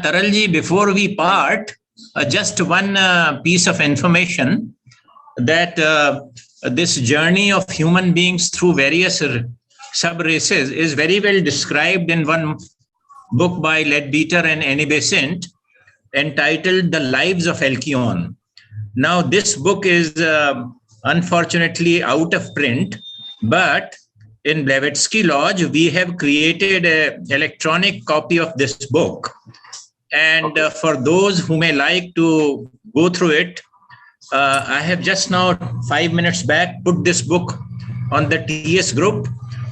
Taralji, before we part, just one piece of information that this journey of human beings through various sub-races is very well described in one book by Leadbeater and Annie Besant entitled The Lives of Alcyone. Now, this book is unfortunately out of print, but in Blavatsky Lodge, we have created an electronic copy of this book. And for those who may like to go through it, I have just now 5 minutes back put this book on the TS group.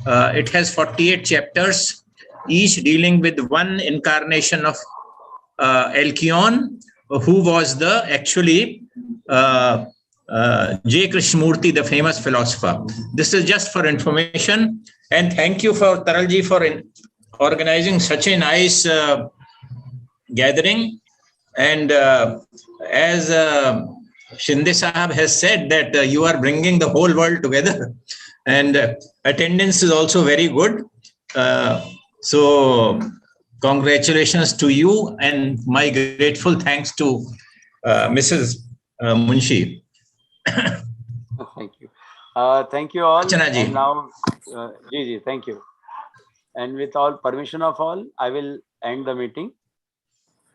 It has 48 chapters, each dealing with one incarnation of Alcyone, who was the actually J. Krishnamurti, the famous philosopher. This is just for information, and thank you for Taralji for organizing such a nice gathering. And as Shinde Sahab has said that you are bringing the whole world together, and attendance is also very good. So congratulations to you, and my grateful thanks to Mrs. Munshi. Thank you. Thank you all. Archana ji. And now, ji, thank you. And with all permission of all, I will end the meeting.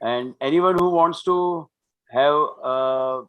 And anyone who wants to have